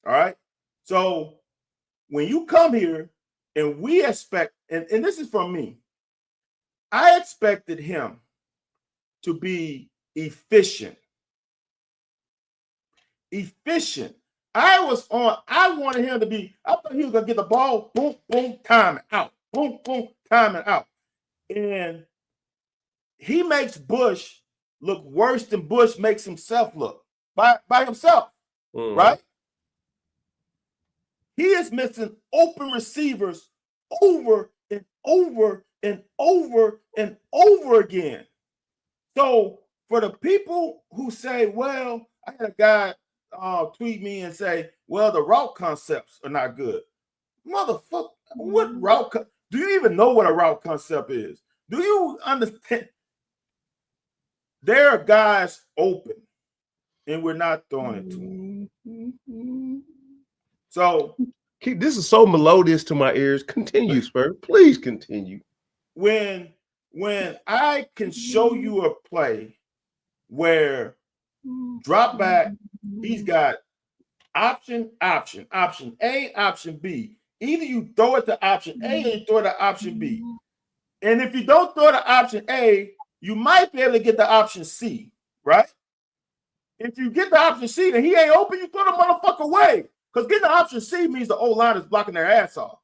C: All right. So when you come here and we expect, and this is from me, I expected him to be efficient. I wanted him to be, I thought he was going to get the ball, boom, boom, time it out. Boom, boom, time it out. And he makes Bush look worse than Bush makes himself look by himself, right? He is missing open receivers over and over and over and over again. So for the people who say, well, I had a guy tweet me and say, well, the route concepts are not good. Motherfucker, what route? Do you even know what a route concept is? Do you understand? There are guys open, and we're not throwing it to them. So
B: this is so melodious to my ears. Continue, Spur. Please continue.
C: When I can show you a play where drop back, he's got option A, option B. Either you throw it to option A or you throw it to option B. And if you don't throw to option A, you might be able to get the option C, right? If you get the option C, then he ain't open, you throw the motherfucker away. Because getting the option C means the O-line is blocking their ass off.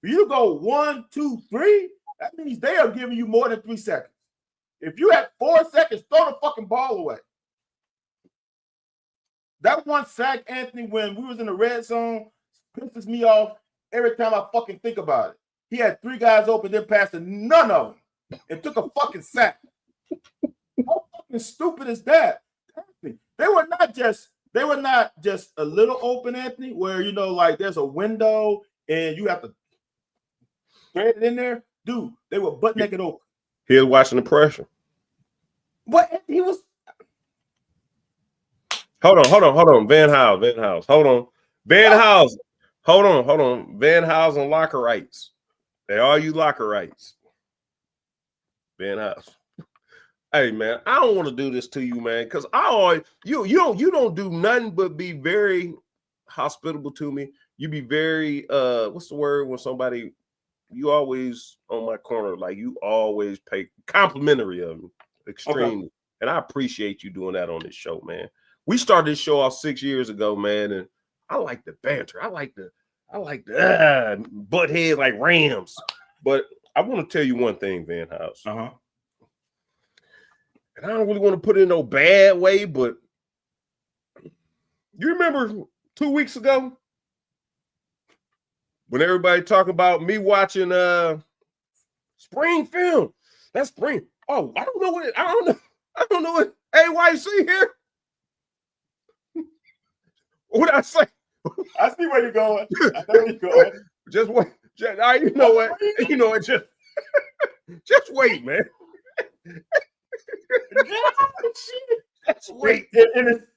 C: If you go 1, 2, 3, that means they are giving you more than 3 seconds. If you have 4 seconds, throw the fucking ball away. That one sack, Anthony, when we was in the red zone, pisses me off every time I fucking think about it. He had 3 guys open, then passed to none of them and took a fucking sack. How fucking stupid is that? They were not just a little open, Anthony, where, you know, like there's a window and you have to thread it in there. Dude, they were butt naked open.
B: He was watching the pressure.
C: What? He was.
B: Hold on. Van House. Hold on. Van House. Hold on. Van House and Lockerites. They all you Lockerites. Van House. Hey man, I don't want to do this to you, man, because I always you don't do nothing but be very hospitable to me. You be very what's the word when somebody you always on my corner, like you always pay complimentary of me extremely. Okay. And I appreciate you doing that on this show, man. We started this show off 6 years ago, man, and I like the banter. I like the butt heads like Rams. But I want to tell you one thing, Van House.
C: Uh-huh.
B: And I don't really want to put it in no bad way, but you remember 2 weeks ago when everybody talking about me watching spring film? That's spring. Oh, I don't know what. I don't know what AYC here. What did I say?
C: I see where you're going. I know where you're going.
B: Just wait. Just, you know what? You know what? Just wait, man. Just wait.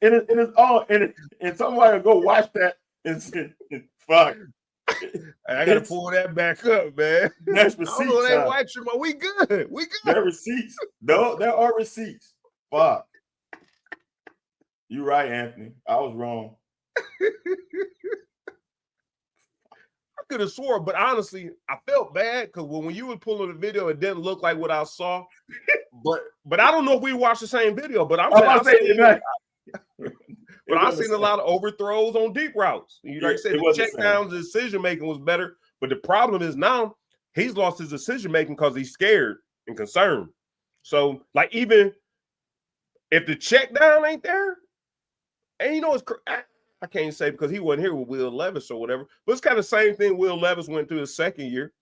C: And somebody go watch that and say, fuck.
B: I gotta pull that back up, man.
C: That's receipts.
B: We good. We good.
C: There are receipts. No, there are receipts. Fuck. You're right, Anthony. I was wrong.
B: I could have swore, but honestly, I felt bad because when you were pulling the video, it didn't look like what I saw. But I don't know if we watched the same video. But I've seen a lot of overthrows on deep routes. Like I said, the check downs, the decision making was better. But the problem is now he's lost his decision making because he's scared and concerned. So, like, even if the check down ain't there, and you know, I can't say because he wasn't here with Will Levis or whatever, but it's kind of the same thing Will Levis went through his second year.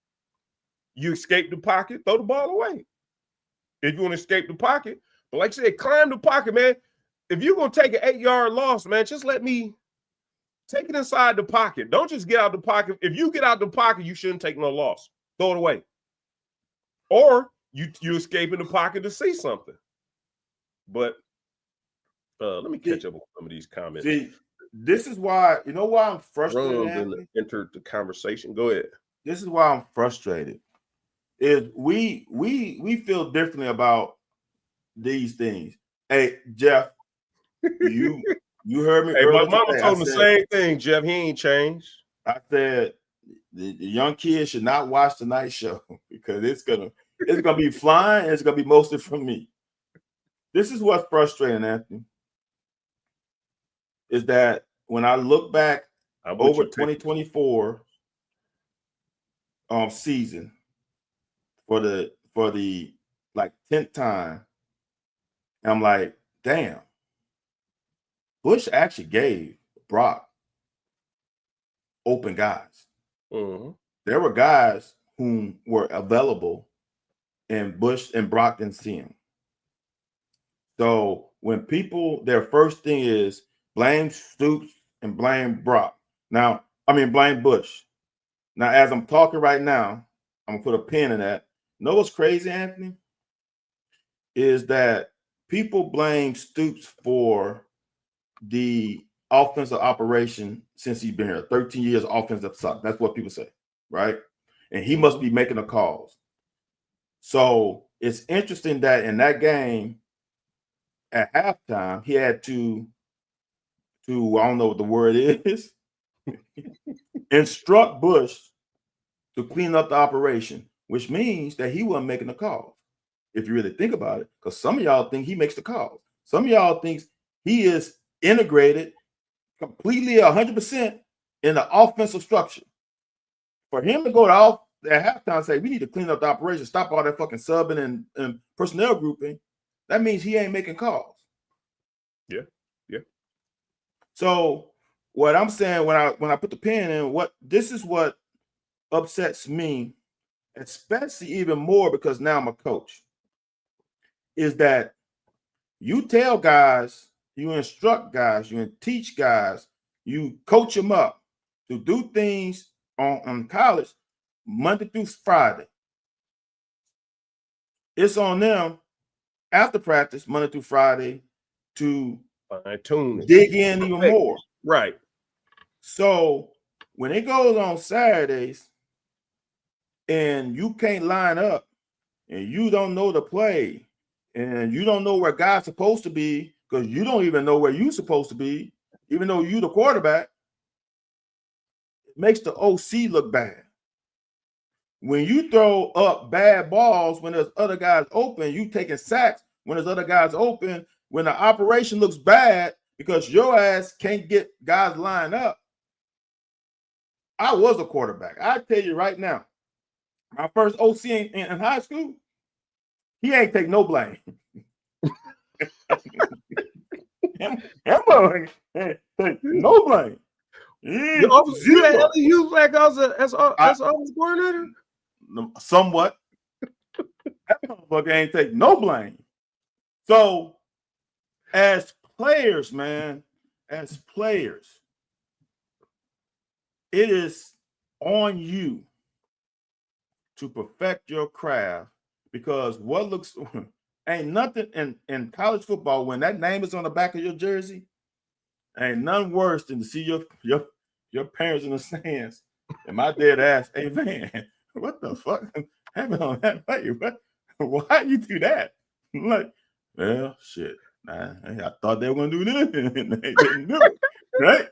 B: You escape the pocket, throw the ball away. If you want to escape the pocket, but like I said, climb the pocket, man. If you're going to take an 8-yard loss, man, just let me take it inside the pocket. Don't just get out the pocket. If you get out the pocket, you shouldn't take no loss. Throw it away. Or you escape in the pocket to see something. But let me catch up with some of these comments.
C: See, this is why, you know why I'm frustrated?
B: Entered the conversation. Go ahead.
C: This is why I'm frustrated. Is we feel differently about these things. Hey, Jeff, you heard me.
B: Hey, my mama told me the same thing, Jeff. He ain't changed.
C: I said the young kids should not watch tonight's show because it's gonna be flying and it's gonna be mostly from me. This is what's frustrating, Anthony. Is that when I look back over 2024 season for the like 10th time, and I'm like, damn, Bush actually gave Brock open guys.
B: Mm-hmm.
C: There were guys who were available, and Bush and Brock didn't see him. So when people, their first thing is blame Stoops and blame Brock. Blame Bush. Now, as I'm talking right now, I'm gonna put a pin in that. You know what's crazy, Anthony? Is that people blame Stoops for the offensive operation since he's been here. 13 years offensive suck. That's what people say, right? And he must be making the calls. So it's interesting that in that game at halftime, he had to I don't know what the word is, instruct Bush to clean up the operation, which means that he wasn't making the calls. If you really think about it, because some of y'all think he makes the calls. Some of y'all think he is integrated completely 100% in the offensive structure. For him to go out at halftime and say, we need to clean up the operation, stop all that fucking subbing and personnel grouping, that means he ain't making calls.
B: Yeah.
C: So what I'm saying when I put the pen in, this is what upsets me, especially even more because now I'm a coach, is that you tell guys, you instruct guys, you teach guys, you coach them up to do things on college Monday through Friday. It's on them after practice, Monday through Friday, to dig in even more.
B: Right.
C: So when it goes on Saturdays and you can't line up and you don't know the play and you don't know where guys supposed to be because you don't even know where you're supposed to be, even though you the quarterback, it makes the OC look bad. When you throw up bad balls when there's other guys open, you taking sacks when there's other guys open, when the operation looks bad because your ass can't get guys lined up. I was a quarterback. I tell you right now, my first OC in high school, he ain't take no blame. No blame.
B: You had LSU back as offensive coordinator?
C: Somewhat. Motherfucker ain't take no blame. So, as players, man, as players, it is on you to perfect your craft, because what looks ain't nothing in college football when that name is on the back of your jersey, ain't nothing worse than to see your parents in the stands. And my dad asked, "Hey man, what the fuck happened on that play? Why you do that?" I'm like, well, shit. I thought they were gonna do this, and they didn't do it, right?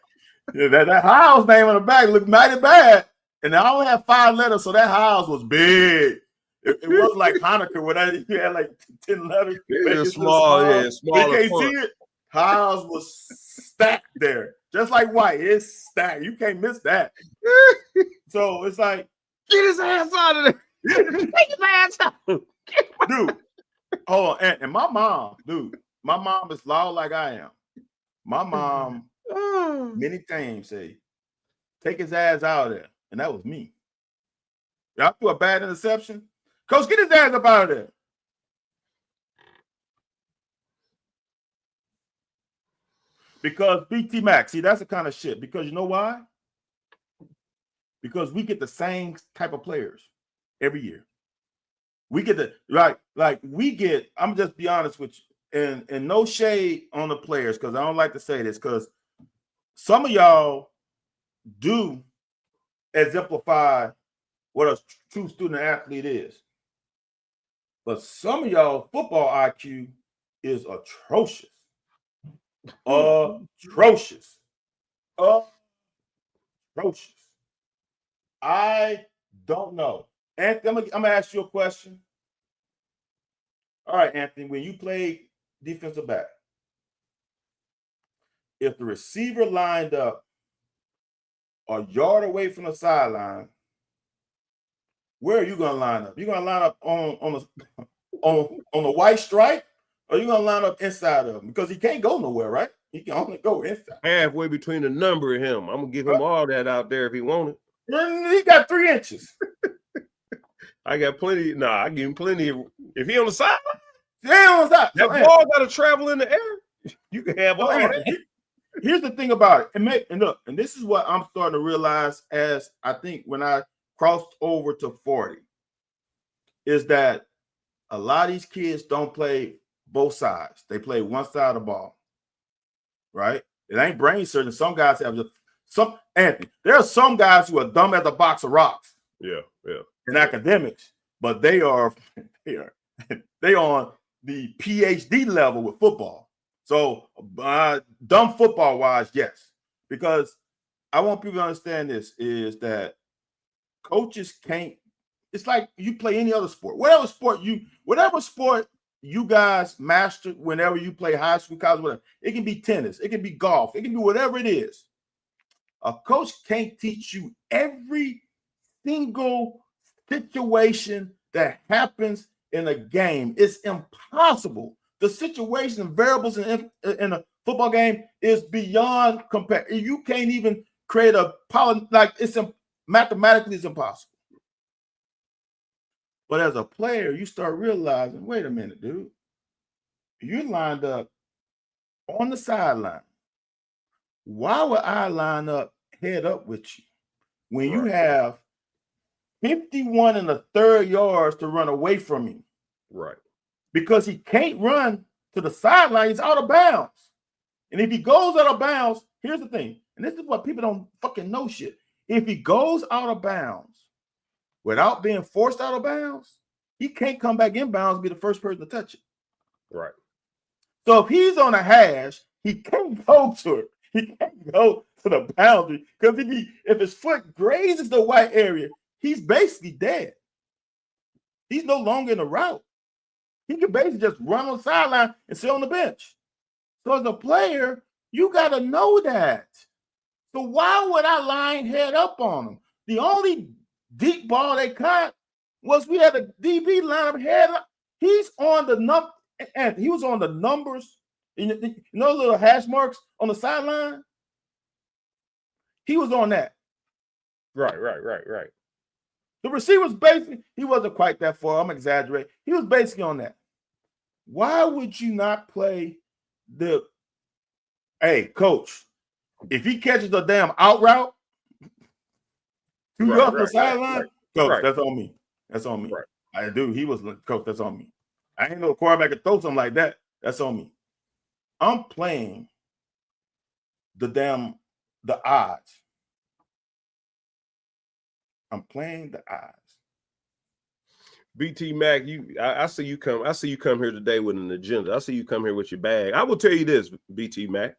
C: Yeah, that house name on the back looked mighty bad, and I only had 5 letters, so that house was big. It wasn't like Hanukkah where you had like 10 letters.
B: It's small, yeah, small.
C: But you can't see it. House was stacked there, just like white. It's stacked. You can't miss that. So it's like,
B: get his ass out of there. Take his ass out.
C: Dude. Hold on. And my mom is loud like I am. My mom many times say, take his ass out of there. And that was me. Y'all threw a bad interception. Coach, get his ass up out of there. Because BT Max, see, that's the kind of shit. Because you know why? Because we get the same type of players every year. We get the I'm just be honest with you, and no shade on the players, because I don't like to say this, because some of y'all do exemplify what a true student athlete is. But some of y'all football IQ is atrocious. Atrocious. Atrocious. I don't know. Anthony, I'm gonna ask you a question. All right, Anthony, when you played defensive back, if the receiver lined up a yard away from the sideline, where are you gonna line up? You gonna line up on the white stripe, or you gonna line up inside of him? Because he can't go nowhere, right? He can only go inside.
B: Halfway between the number and him. I'm gonna give him all that out there if he wanted.
C: He got 3 inches.
B: I got plenty. Nah, I give him plenty. If he on the side,
C: that
B: ball got to travel in the air. You can have all that.
C: Here's the thing about it, and look, and this is what I'm starting to realize as I think when I crossed over to 40, is that a lot of these kids don't play both sides. They play one side of the ball, right? It ain't brain surgery. Some guys have Anthony. There are some guys who are dumb as a box of rocks.
B: Yeah.
C: In academics, but they are on the PhD level with football. So dumb football wise, yes. Because I want people to understand this is that coaches can't. It's like you play any other sport. Whatever sport you guys mastered whenever you play high school, college, whatever. It can be tennis, it can be golf, it can be whatever it is. A coach can't teach you every single situation that happens in a game. It's impossible. The situation and variables in a football game is beyond compare. You can't even create mathematically it's impossible. But as a player, you start realizing, wait a minute, dude. You lined up on the sideline. Why would I line up head up with you when you have 51 1/3 yards to run away from him?
B: Right.
C: Because he can't run to the sideline. He's out of bounds. And if he goes out of bounds, here's the thing. And this is what people don't fucking know shit. If he goes out of bounds without being forced out of bounds, he can't come back in bounds and be the first person to touch it.
B: Right.
C: So if he's on a hash, he can't go to it. He can't go to the boundary, because if his foot grazes the white area, he's basically dead. He's no longer in the route. He can basically just run on the sideline and sit on the bench. So as a player, you got to know that. So why would I line head up on him? The only deep ball they caught was we had a DB line up head up. He's on the number, and he was on the numbers. You know, little hash marks on the sideline. He was on that.
B: Right.
C: The receiver's basically, he wasn't quite that far. I'm exaggerating. He was basically on that. Why would you not play hey, coach, if he catches a damn out route 2 yards to the sideline, coach, that's on me. That's on me.
B: Right.
C: I do. He was, coach, that's on me. I ain't no quarterback could throw something like that. That's on me. I'm playing the odds. I'm playing the odds.
B: BT Mac, I see you come. I see you come here today with an agenda. I see you come here with your bag. I will tell you this, BT Mac.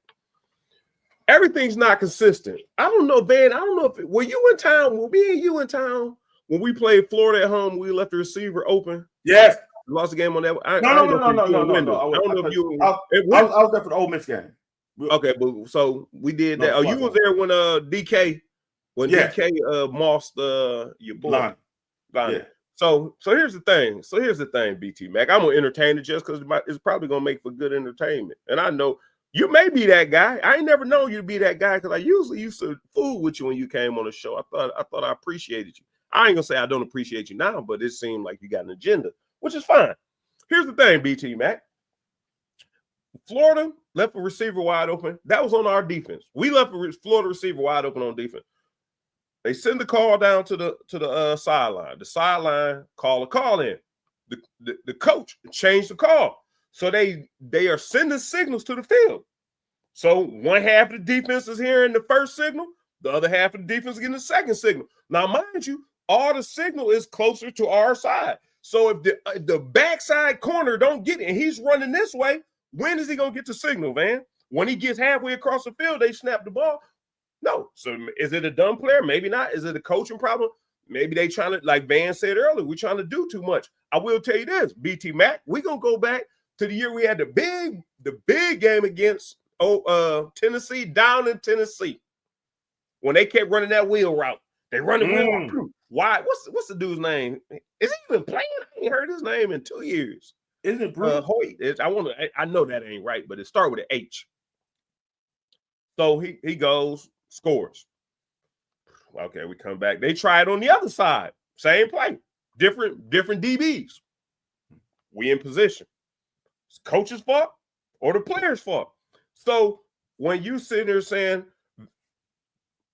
B: Everything's not consistent. I don't know, Van. I don't know if were you in town? Were me and you in town when we played Florida at home? We left the receiver open.
C: Yes.
B: Lost the game on that.
C: No. I was there for the Ole Miss game.
B: Okay, but so we did that. You was there when DK mossed your boy.
C: Yeah.
B: So here's the thing. BT Mac. I'm gonna entertain it just because it's probably gonna make for good entertainment. And I know you may be that guy. I ain't never known you to be that guy because I usually used to fool with you when you came on the show. I thought I appreciated you. I ain't gonna say I don't appreciate you now, but it seemed like you got an agenda, which is fine. Here's the thing, BT Mac. Florida left a receiver wide open. That was on our defense. We left a Florida receiver wide open on defense. They send the call down to the sideline. The sideline call a call in. The coach changed the call. So they are sending signals to the field. So one half of the defense is hearing the first signal. The other half of the defense is getting the second signal. Now, mind you, all the signal is closer to our side. So if the backside corner don't get it and he's running this way, when is he going to get the signal, Van? When he gets halfway across the field, they snap the ball. No. So is it a dumb player? Maybe not. Is it a coaching problem? Maybe they trying to, like Van said earlier, we're trying to do too much. I will tell you this, BT Mac, we're going to go back to the year we had the big game against Tennessee, down in Tennessee. When they kept running that wheel route. They run the wheel route. Why? What's the dude's name? Is he even playing? I ain't heard his name in 2 years.
C: Isn't it Bruce?
B: Hoyt. I know that ain't right, but it started with an H. So he goes, scores. Okay, we come back. They try it on the other side. Same play. Different DBs. We in position. It's coach's fault or the player's fault. So when you sit there saying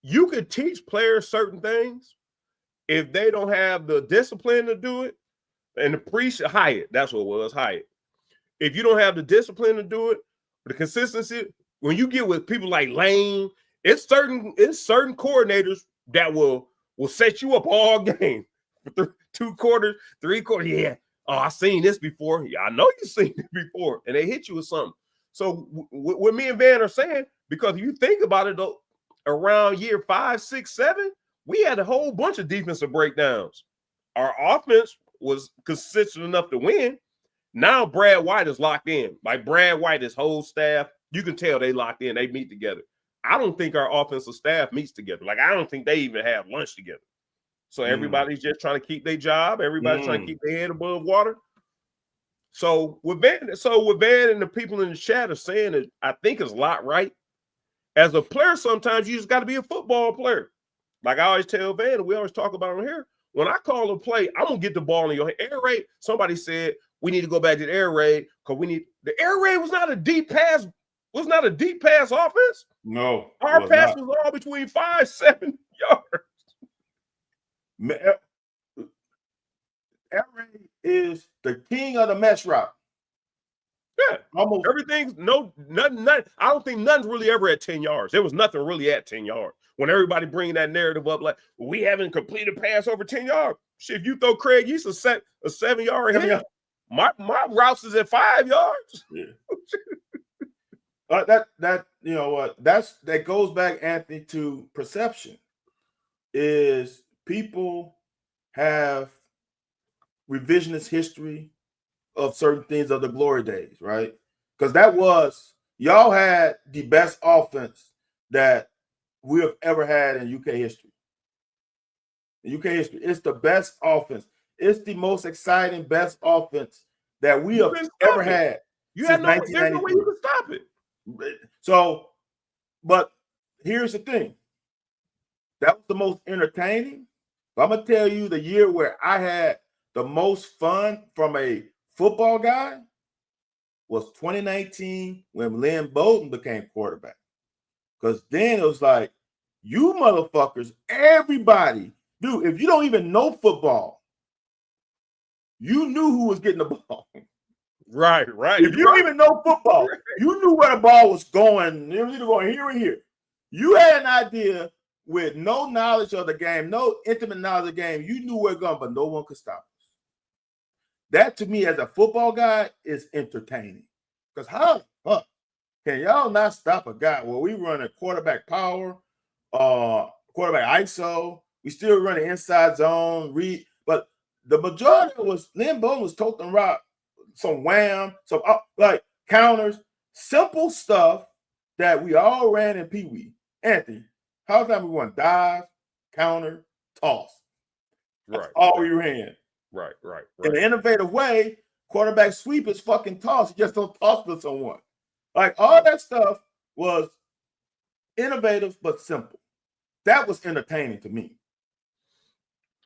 B: you could teach players certain things, if they don't have the discipline to do it, and the Hyatt, that's what it was, Hyatt. If you don't have the discipline to do it, the consistency, when you get with people like Lane, it's certain coordinators that will set you up all game for 2 quarters, 3 quarters. Yeah, I seen this before. Yeah, I know you've seen it before, and they hit you with something. So what me and Van are saying, because if you think about it, though, around year 5, 6, 7, we had a whole bunch of defensive breakdowns. Our offense was consistent enough to win. Now Brad White is locked in. Like Brad White, his whole staff, you can tell they locked in. They meet together. I don't think our offensive staff meets together. Like, I don't think they even have lunch together. So everybody's just trying to keep their job. Everybody's trying to keep their head above water. So with Van and the people in the chat are saying that I think is a lot right. As a player, sometimes you just got to be a football player. Like I always tell Van, and we always talk about it here. When I call a play, I'm gonna get the ball in your air raid. Somebody said we need to go back to the air raid because the air raid was not a deep pass. Was not a deep pass offense.
C: No,
B: our pass was all between 5-7 yards.
C: Air raid is the king of the mesh route.
B: Yeah, almost everything's nothing. I don't think nothing's really ever at 10 yards. There was nothing really at 10 yards. When everybody bringing that narrative up, like we haven't completed a pass over 10 yards. Shit, if you throw Craig East a 7-yard hit, my routes is at 5 yards.
C: Yeah. That you know what? That goes back, Anthony, to perception. Is people have revisionist history of certain things of the glory days, right? Because y'all had the best offense that we have ever had in UK history. In UK history, it's the best offense. It's the most exciting, best offense that we have ever had.
B: There's no way you can stop it.
C: So, but here's the thing. That was the most entertaining. But I'm gonna tell you the year where I had the most fun from a football guy was 2019 when Lynn Bowden became quarterback. Because then it was like, you motherfuckers, everybody, dude, if you don't even know football, you knew who was getting the ball.
B: Right.
C: If you don't even know football, you knew where the ball was going. It was either going here or here. You had an idea with no knowledge of the game, no intimate knowledge of the game. You knew where it was going, but no one could stop us. That, to me, as a football guy, is entertaining. Because how can y'all not stop a guy? Well, we run a quarterback power, quarterback ISO. We still run an inside zone, read. But the majority was Lynn Bowden was toting rock, some wham, some like counters, simple stuff that we all ran in Pee Wee. Anthony, how time we won? Dive, counter, toss. That's all we ran.
B: Right.
C: In an innovative way, quarterback sweep is fucking toss. You just don't toss to someone. Like, all that stuff was innovative but simple. That was entertaining to me.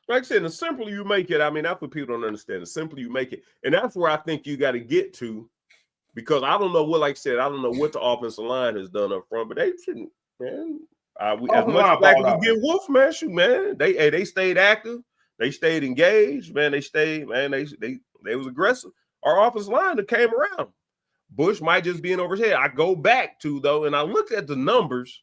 B: Like I said, the simpler you make it, I mean, that's what people don't understand. The simpler you make it. And that's where I think you got to get to, because I don't know what, like I said, I don't know what the offensive line has done up front, but they shouldn't, man. As much slack as you get Wolf, man, shoot, man. They stayed active. They stayed engaged, man. They stayed, man. They was aggressive. Our offensive line that came around. Bush might just be in over his head. I go back to, though, and I looked at the numbers,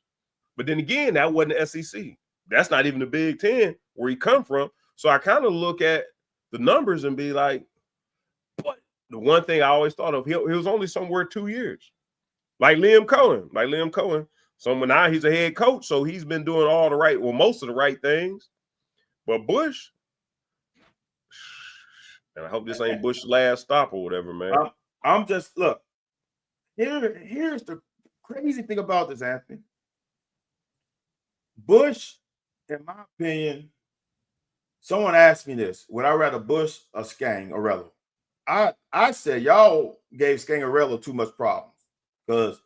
B: but then again, that wasn't the SEC. That's not even the Big Ten where he come from. So I kind of look at the numbers and be like, but the one thing I always thought of, he was only somewhere 2 years. Like Liam Cohen. So now he's a head coach, so he's been doing most of the right things. But Bush, and I hope this ain't Bush's last stop or whatever, man.
C: I'm just, look, here's the crazy thing about this, Anthony. Bush, in my opinion, someone asked me this: would I rather Bush or Scangarello? I said y'all gave Scangarello too much problems, because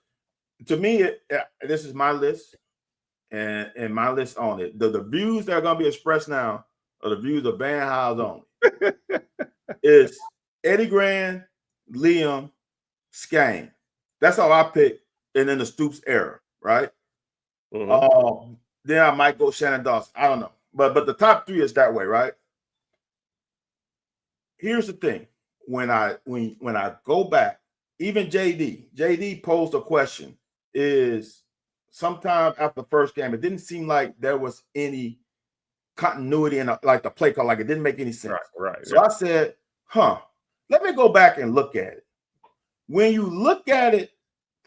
C: to me, this is my list, and my list on it. The views that are going to be expressed now are the views of Van House only. It's Eddie Grand, Liam, Skang. That's how I pick, and then the Stoops era, right? Mm-hmm. Then I might go Shannon Dawson. I don't know. But the top three is that way, right? Here's the thing. When I go back, even JD posed a question, is sometime after the first game, it didn't seem like there was any continuity in like the play call, like it didn't make any sense. Right. So I said, let me go back and look at it. When you look at it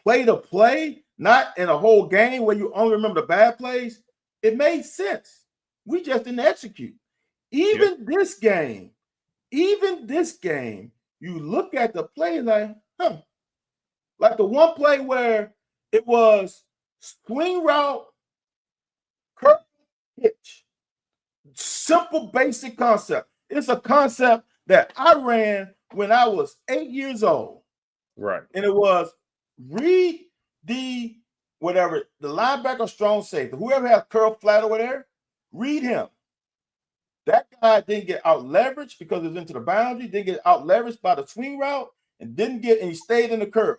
C: play to play, not in a whole game where you only remember the bad plays, it made sense. We just didn't execute. Even this game, you look at the play like, like the one play where it was swing route, curve, hitch. Simple, basic concept. It's a concept that I ran when I was 8 years old. Right. And it was read the linebacker, strong safety, whoever has curl flat over there, read him. That guy didn't get out leveraged because it was into the boundary, didn't get out leveraged by the swing route, and he stayed in the curve.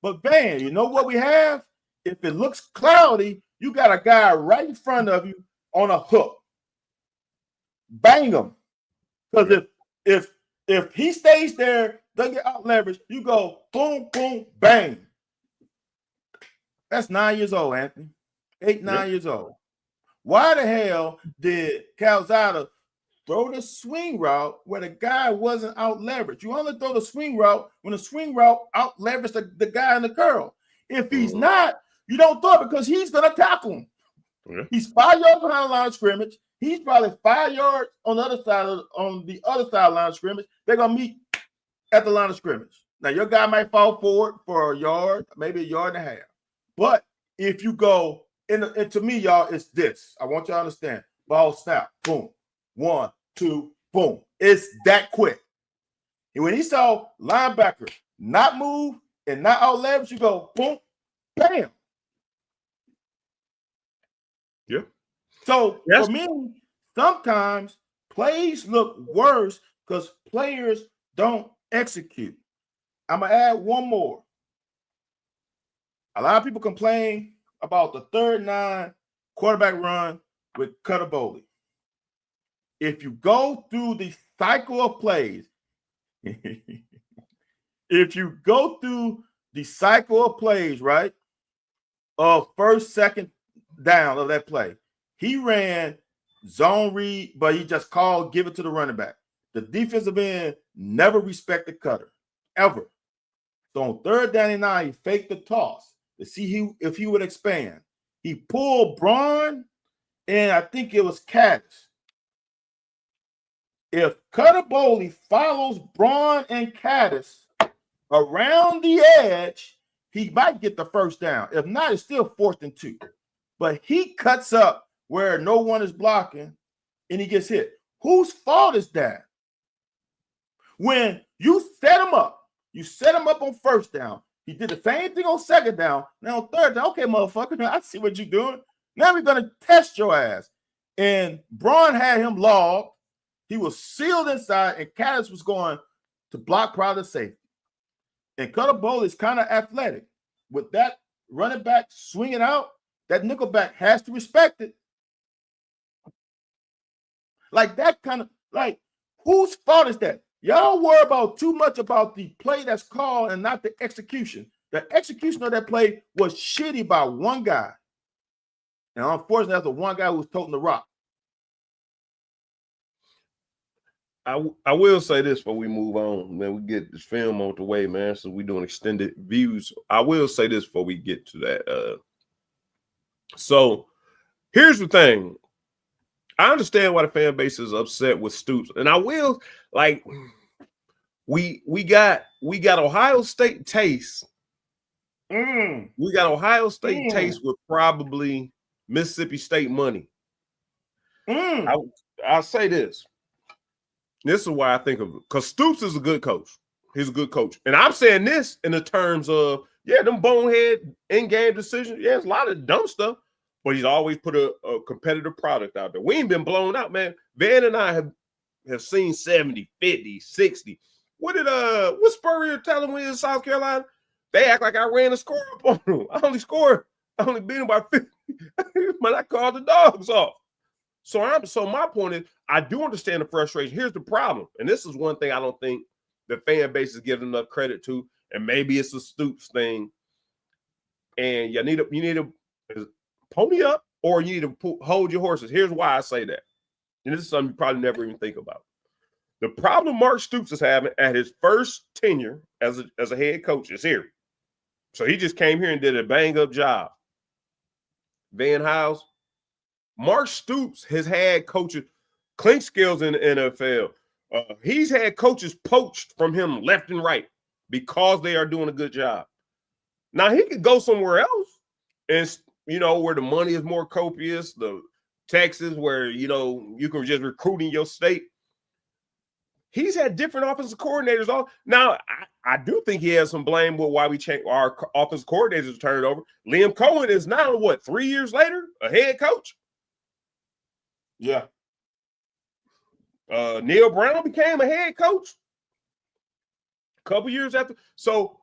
C: But bam, you know what we have? If it looks cloudy, you got a guy right in front of you on a hook. Bang him. Because if he stays there, doesn't get out leveraged, you go boom, boom, bang. That's 9 years old, Anthony. 9 years old. Why the hell did Calzada throw the swing route where the guy wasn't out leveraged? You only throw the swing route when the swing route out leveraged the guy in the curl. If he's not, you don't throw it because he's going to tackle him. Yeah. He's 5 yards behind the line of scrimmage. He's probably 5 yards on the other side of the line of scrimmage. They're going to meet at the line of scrimmage. Now, your guy might fall forward for a yard, maybe a yard and a half. But if you go, and to me, y'all, it's this. I want y'all to understand. Ball snap, boom. 1, 2, boom. It's that quick. And when he saw linebacker not move and not out leverage, you go, boom, bam. Yeah. So for me, sometimes plays look worse because players don't execute. I'm going to add one more. A lot of people complain about the 3rd-9 quarterback run with Cutter Boley. If you go through the cycle of plays, right, of first, second down of that play, he ran zone read, but he just called, give it to the running back. The defensive end never respected Cutter, ever. So on 3rd down and 9, he faked the toss to see if he would expand. He pulled Braun, and I think it was Caddis. If Cutter Boley follows Braun and Caddis around the edge, he might get the first down. If not, it's still 4th and 2. But he cuts up where no one is blocking, and he gets hit. Whose fault is that? When you set him up, you set him up on 1st down. He did the same thing on 2nd down. Now on 3rd down, okay, motherfucker, I see what you're doing. Now we're going to test your ass. And Braun had him logged. He was sealed inside, and Caddis was going to block Crowder safety. And Cutter Boley is kind of athletic. With that running back swinging out, that nickelback has to respect it. Like that kind of, like, whose fault is that? Y'all worry about too much about the play that's called and not the execution. The execution of that play was shitty by one guy. And unfortunately, that's the one guy who was toting the rock.
B: I will say this before we move on, man. We get this film out the way, man. So we're doing extended views. I will say this before we get to that. So here's the thing. I understand why the fan base is upset with Stoops, and I will, like, we got Ohio State taste. We got Ohio State taste with probably Mississippi State money. I'll say this. This is why I think of it, because Stoops is a good coach. He's a good coach. And I'm saying this in the terms of, yeah, them bonehead in-game decisions. Yeah, there's a lot of dumb stuff, but he's always put a competitive product out there. We ain't been blown out, man. Van and I have seen 70, 50, 60. What Spurrier tell him when he was in South Carolina? They act like I ran a score up on them. I only beat them by 50. But I called the dogs off. So my point is, I do understand the frustration. Here's the problem, and this is one thing I don't think the fan base is giving enough credit to, and maybe it's a Stoops thing. And you need to pony up, or you need to hold your horses. Here's why I say that, and this is something you probably never even think about. The problem Mark Stoops is having at his first tenure as a head coach is here. So he just came here and did a bang-up job. Van Hiles. Mark Stoops has had coaches, Clint Scales in the NFL. He's had coaches poached from him left and right because they are doing a good job. Now, he could go somewhere else and, where the money is more copious, the Texas, where, you can just recruit in your state. He's had different offensive coordinators. Now, I do think he has some blame with why we changed our offensive coordinators turned over. Liam Cohen is now, 3 years later, a head coach?
C: Yeah.
B: Neil Brown became a head coach a couple years after. So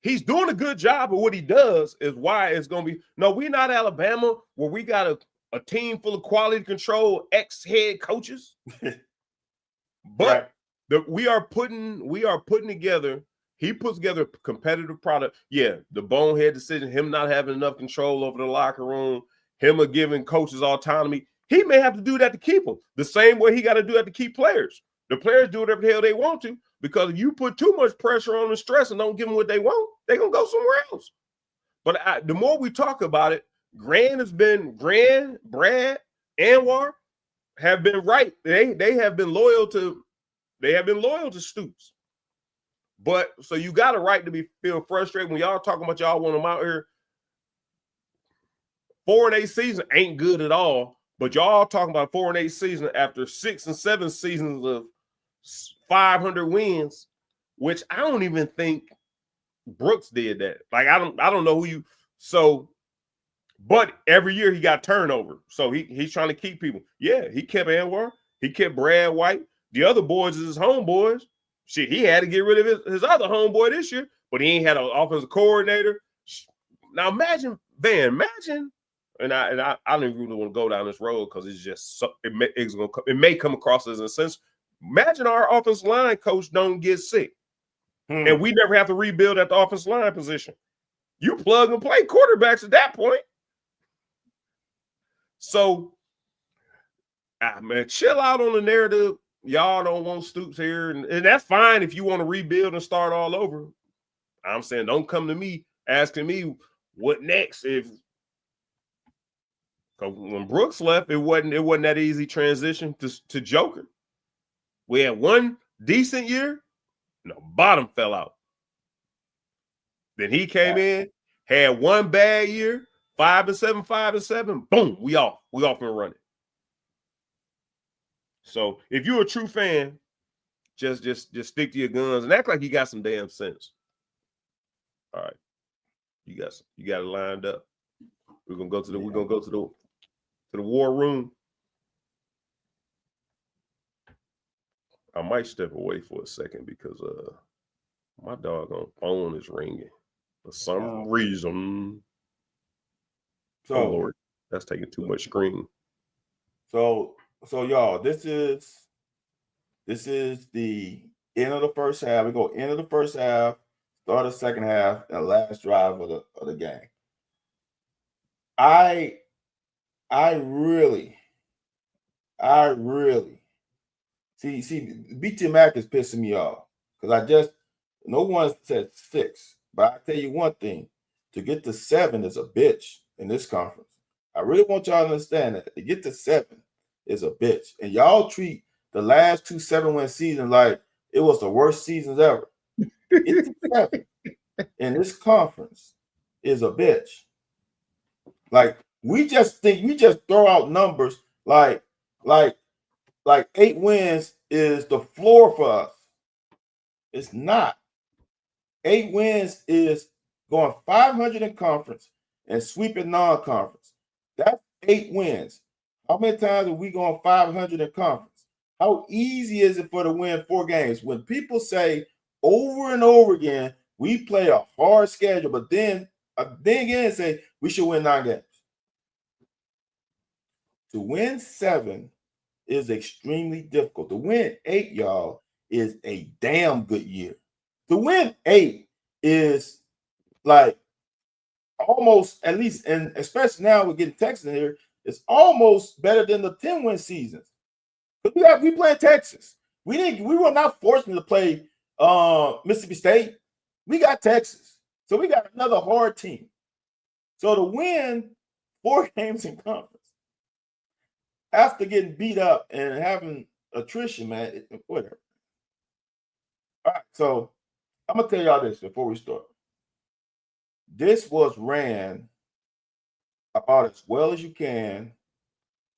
B: he's doing a good job, but what he does is why it's going to be. No, we're not Alabama where we got a team full of quality control ex-head coaches. But right. we are putting together. He puts together a competitive product. Yeah, the bonehead decision, him not having enough control over the locker room, him giving coaches autonomy. He may have to do that to keep them. The same way he got to do that to keep players. The players do whatever the hell they want to, because if you put too much pressure on and stress and don't give them what they want, they're going to go somewhere else. But the more we talk about it, Brad, Anwar have been right. They have been loyal to Stoops. But so you got a right to feel frustrated when y'all talking about y'all want them out here. 4-8 season ain't good at all. But y'all talking about 4-8 season after 6 and 7 seasons of 500 wins, which I don't even think Brooks did that. Like I don't know who you. So But every year he got turnover. So he's trying to keep people. Yeah, he kept Anwar. He kept Brad White. The other boys is his homeboys. Shit, he had to get rid of his other homeboy this year, but he ain't had an offensive coordinator. Now imagine, Van, and I don't even really want to go down this road because it's just it may come across as a sense. Imagine our offensive line coach don't get sick, and we never have to rebuild at the offensive line position. You plug and play quarterbacks at that point. So, man, chill out on the narrative. Y'all don't want Stoops here, and that's fine if you want to rebuild and start all over. I'm saying don't come to me asking me what next. If when Brooks left, it wasn't that easy transition to Joker. We had one decent year, and the bottom fell out. Then he came in, had one bad year, 5-7, boom, we off and running. So if you're a true fan, just stick to your guns and act like you got some damn sense. All right, you got it lined up. We're gonna go to the war room. I might step away for a second because my doggone phone is ringing for some reason. So, oh Lord, that's taking too much screen.
C: So y'all, this is the end of the first half. We go end of the first half, start of the second half, and last drive of the game. I really see BT Mac is pissing me off because no one said 6, but I tell you one thing, to get to 7 is a bitch in this conference. I really want y'all to understand that to get to 7 is a bitch, and y'all treat the last 2 7-win seasons like it was the worst seasons ever. Get to 7 in this conference is a bitch. Like we just throw out numbers like 8 wins is the floor for us. It's not. 8 wins is going 500 in conference and sweeping non-conference. That's 8 wins. How many times are we going 500 in conference? How easy is it for to win 4 games? When people say over and over again, we play a hard schedule, but then again say we should win 9 games. To win 7 is extremely difficult. To win 8, y'all, is a damn good year. To win 8 is like almost, at least, and especially now we're getting Texas in here, it's almost better than the 10-win seasons. But we play Texas. We were not fortunate to play Mississippi State. We got Texas. So we got another hard team. So to win 4 games in conference after getting beat up and having attrition, man, whatever. All right, so I'm gonna tell y'all this before we start. This was ran about as well as you can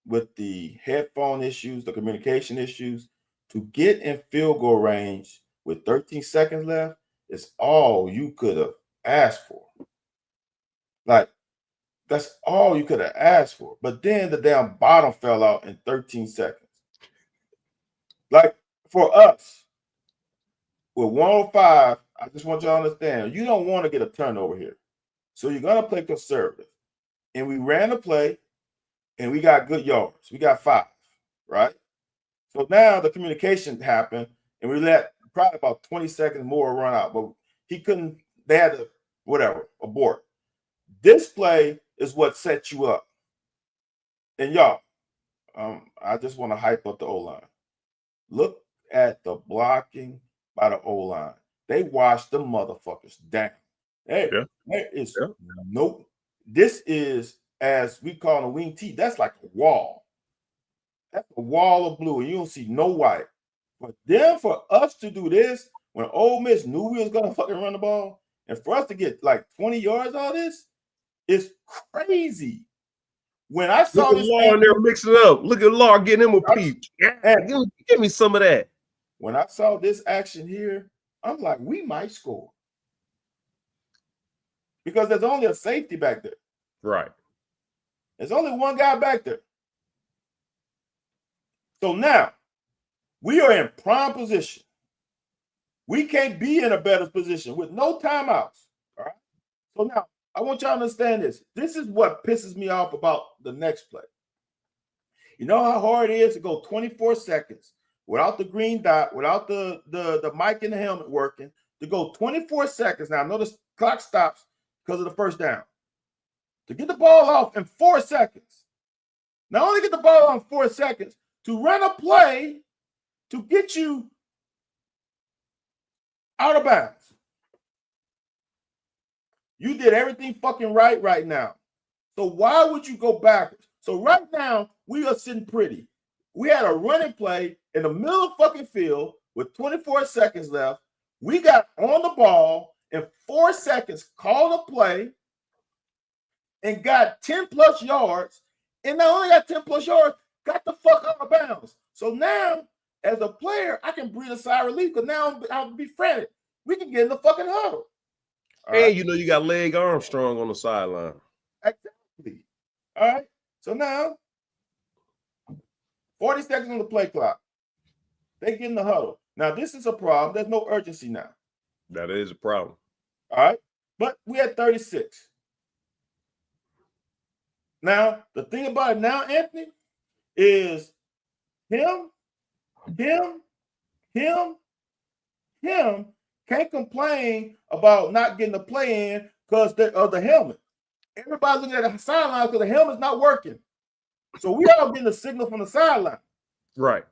C: with the headphone issues, the communication issues. To get in field goal range with 13 seconds left is all you could have asked for. Like, that's all you could have asked for. But then the damn bottom fell out in 13 seconds. Like, for us, with 105, I just want y'all to understand, you don't want to get a turnover here. So you're going to play conservative. And we ran the play, and we got good yards. We got 5, right? So now the communication happened, and we let probably about 20 seconds more run out. But he couldn't, they had to, abort. This play is what set you up. And y'all, I just want to hype up the O-line. Look at the blocking by the O-line. They washed the motherfuckers down. There is no, this is, as we call a wing tee, that's like a wall. That's a wall of blue, and you don't see no white. But then for us to do this, when Ole Miss knew we was gonna fucking run the ball, and for us to get like 20 yards out of this, it's crazy. When I saw this,
B: Law in there mixing it up. Look at Law getting him a peach. Give me some of that.
C: When I saw this action here, I'm like, we might score. Because there's only a safety back there.
B: Right.
C: There's only one guy back there. So now we are in prime position. We can't be in a better position with no timeouts. All right. So now I want y'all to understand this. This is what pisses me off about the next play. You know how hard it is to go 24 seconds without the green dot, without the mic and the helmet working, to go 24 seconds. Now, I know the clock stops because of the first down. To get the ball off in 4 seconds. Not only get the ball off in 4 seconds, to run a play to get you out of bounds. You did everything fucking right now. So why would you go backwards? So right now, we are sitting pretty. We had a running play in the middle of fucking field with 24 seconds left. We got on the ball in 4 seconds, called a play, and got 10 plus yards. And not only got 10 plus yards, got the fuck out of bounds. So now, as a player, I can breathe a sigh of relief because now I'll be frantic. We can get in the fucking huddle.
B: Hey, right. You know you got Leg Armstrong on the sideline.
C: Exactly. All right. So now, 40 seconds on the play clock. They get in the huddle. Now, this is a problem. There's no urgency now.
B: That is a problem.
C: All right. But we had 36. Now, the thing about it now, Anthony, is him can't complain about not getting the play in because of the helmet. Everybody's looking at the sideline because the helmet's not working. So we all getting a signal from the sideline.
B: Right.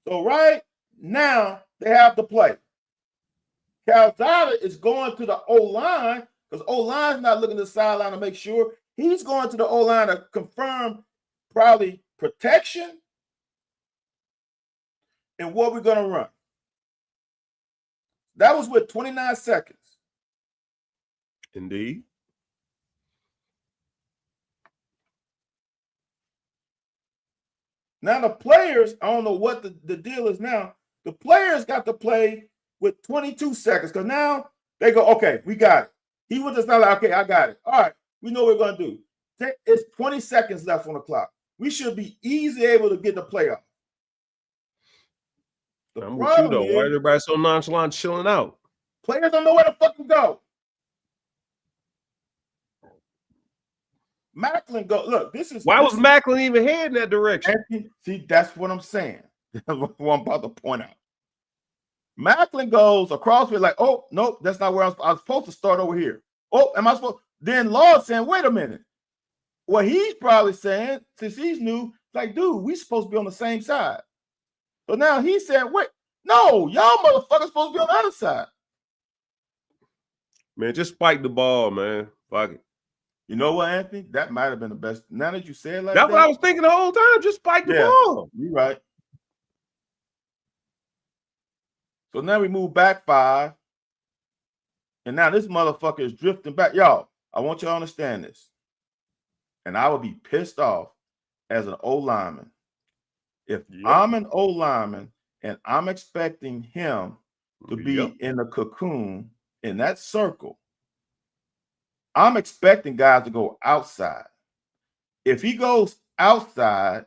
C: So right now, they have the play. Calzada is going to the O-line because O-line's not looking at the sideline to make sure. He's going to the O-line to confirm probably protection and what we're going to run. That was with 29 seconds.
B: Indeed.
C: Now the players, I don't know what the deal is now. The players got to play with 22 seconds because now they go, okay, we got it. He was just not like, okay, I got it. All right, we know what we're going to do. It's 20 seconds left on the clock. We should be easily able to get the play off.
B: I'm with you, though. Why is everybody so nonchalant chilling out?
C: Players don't know where to fucking go. Macklin go. Look, this is.
B: Why was Macklin even heading that direction?
C: See, that's what I'm saying. That's what I'm about to point out. Macklin goes across with like, oh, nope, that's not where I was supposed to start over here. Oh, am I supposed? Then Law's saying, wait a minute. What he's probably saying, since he's new, like, dude, we supposed to be on the same side. So now he's saying, wait, no, y'all motherfuckers supposed to be on the other side.
B: Man, just spike the ball, man. Fuck it.
C: You know what, Anthony? That might have been the best. Now that you said it like
B: that's what I was thinking the whole time. Just spike the ball.
C: You're right. So now we move back 5. And now this motherfucker is drifting back. Y'all, I want y'all to understand this. And I would be pissed off as an O-lineman. If I'm an O-lineman and I'm expecting him to be in the cocoon in that circle, I'm expecting guys to go outside. If he goes outside,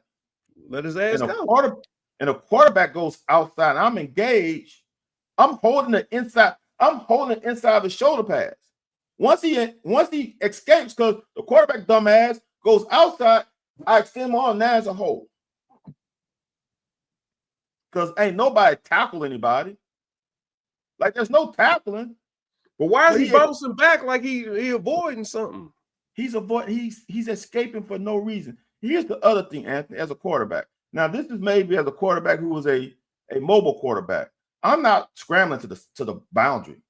B: let his ass go.
C: And a quarterback goes outside, and I'm engaged, I'm holding the inside. I'm holding the inside of the shoulder pads. Once he escapes, because the quarterback dumbass goes outside, I extend my arm now as a hold. Because ain't nobody tackle anybody. Like there's no tackling.
B: But why is he bouncing back like he avoiding something?
C: He's escaping for no reason. Here's the other thing, Anthony, as a quarterback. Now, this is maybe as a quarterback who was a mobile quarterback. I'm not scrambling to the boundary.